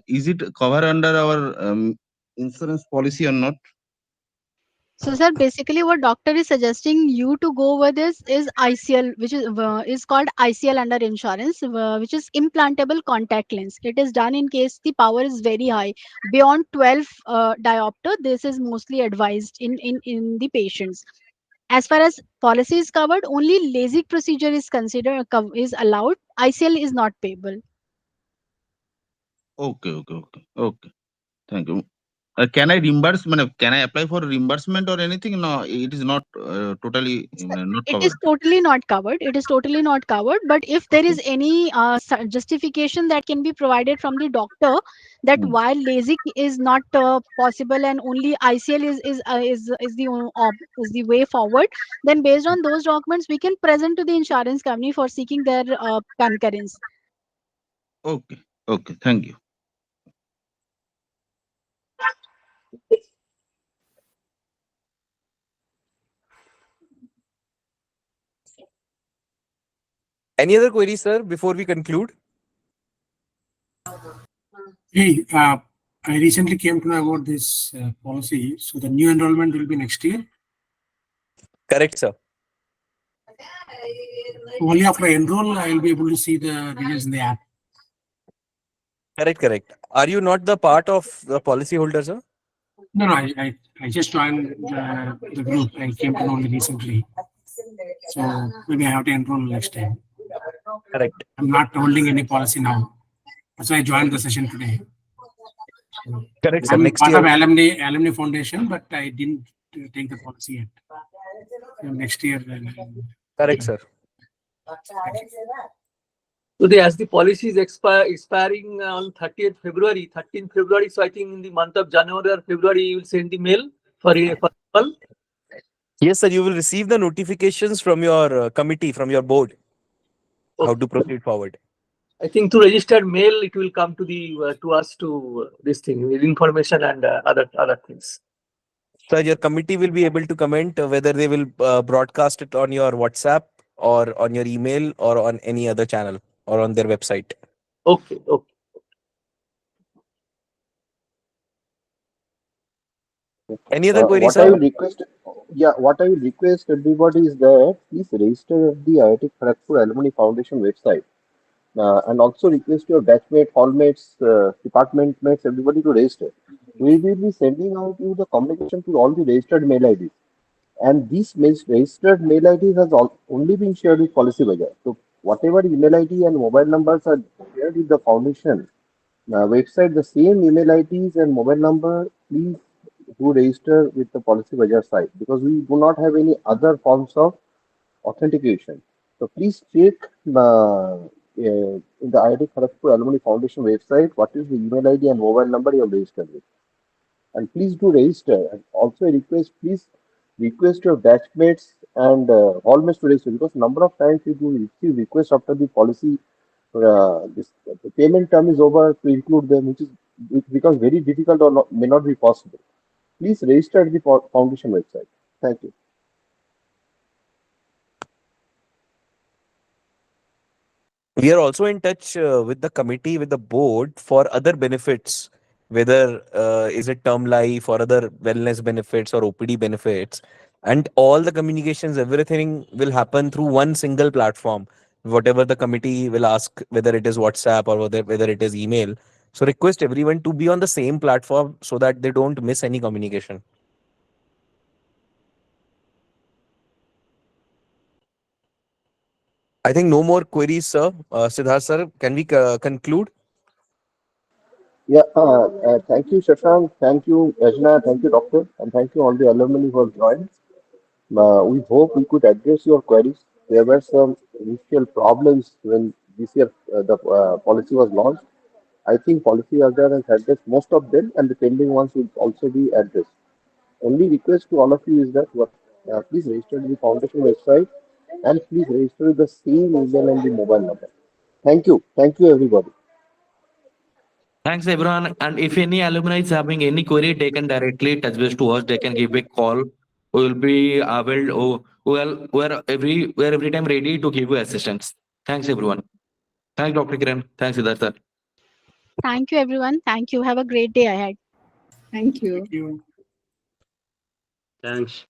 is it covered under our insurance policy or not? So, sir, basically, what doctor is suggesting you to go over this is ICL, which is called ICL under insurance, which is implantable contact lens. It is done in case the power is very high, beyond 12 diopter. This is mostly advised in the patients. As far as policy is covered, only LASIK procedure is considered is allowed. ICL is not payable. Okay. Thank you. Can I reimburse? Can I apply for reimbursement or anything? No, it is not totally not It covered. is totally not covered. It is totally not covered. But if there is any justification that can be provided from the doctor that while LASIK is not possible and only ICL is the way forward, then based on those documents we can present to the insurance company for seeking their concurrence. Okay. Thank you. Any other queries, sir, before we conclude? Hey, I recently came to know about this policy. So the new enrollment will be next year. Correct, sir. Only after I enroll, I will be able to see the details in the app. Correct. Are you not the part of the policy holder, sir? No, I just joined the group. I came to know only recently. So maybe I have to enroll next time. Correct. I'm not holding any policy now. That's why I joined the session today. Correct, sir. I'm Next part year. of alumni foundation, but I didn't take the policy yet. So next year. Correct, sir. So as the policy is expiring on 30th February, 13th February, so I think in the month of January or February, you will send the mail for all. Yes, sir. You will receive the notifications from your committee, from your board, how to proceed forward. I think through registered mail, it will come to the to us to this thing with information and other things. So your committee will be able to comment whether they will broadcast it on your WhatsApp or on your email or on any other channel or on their website. Okay, okay. Any other queries, What I sir? will request, yeah, what I will request everybody is that please register at the IIT Kharagpur Alumni Foundation website, and also request your batchmate, hallmates, department mates, everybody to register. We will be sending out you the communication to all the registered mail IDs, and these registered mail IDs has only been shared with PolicyBazaar. So whatever email ID and mobile numbers are shared with the foundation website, the same email IDs and mobile number, please do register with the PolicyBazaar site because we do not have any other forms of authentication. So please check in the IIT Kharagpur Alumni Foundation website what is the email ID and mobile number you have registered with. And please do register. And also a request, please request your batchmates and hallmates to register because number of times we do receive requests after the policy the payment term is over to include them, which becomes very difficult or may not be possible. Please register at the foundation website. Thank you. We are also in touch with the committee, with the board for other benefits, whether is it term life or other wellness benefits or OPD benefits. And all the communications, everything will happen through one single platform. Whatever the committee will ask, whether it is WhatsApp or whether it is email. So request everyone to be on the same platform so that they don't miss any communication. I think no more queries, sir. Siddharth sir, can we conclude? Yeah, thank you, Shashank. Thank you, Ajna. Thank you, Doctor. And thank you, all the alumni who have joined. We hope we could address your queries. There were some initial problems when this year the policy was launched. I think policy has addressed most of them, and the pending ones will also be addressed. Only request to all of you is that please register to the foundation website and please register with the same email and the mobile number. Thank you. Thank you, everybody. Thanks everyone. And if any alumni is having any query, they can directly touch base to us. They can give a call. We will be we're every time ready to give you assistance. Thanks everyone. Thanks Dr. Kiran. Thanks Siddharth sir. Thank you, everyone. Thank you. Have a great day ahead. Thank you. Thank you. Thanks.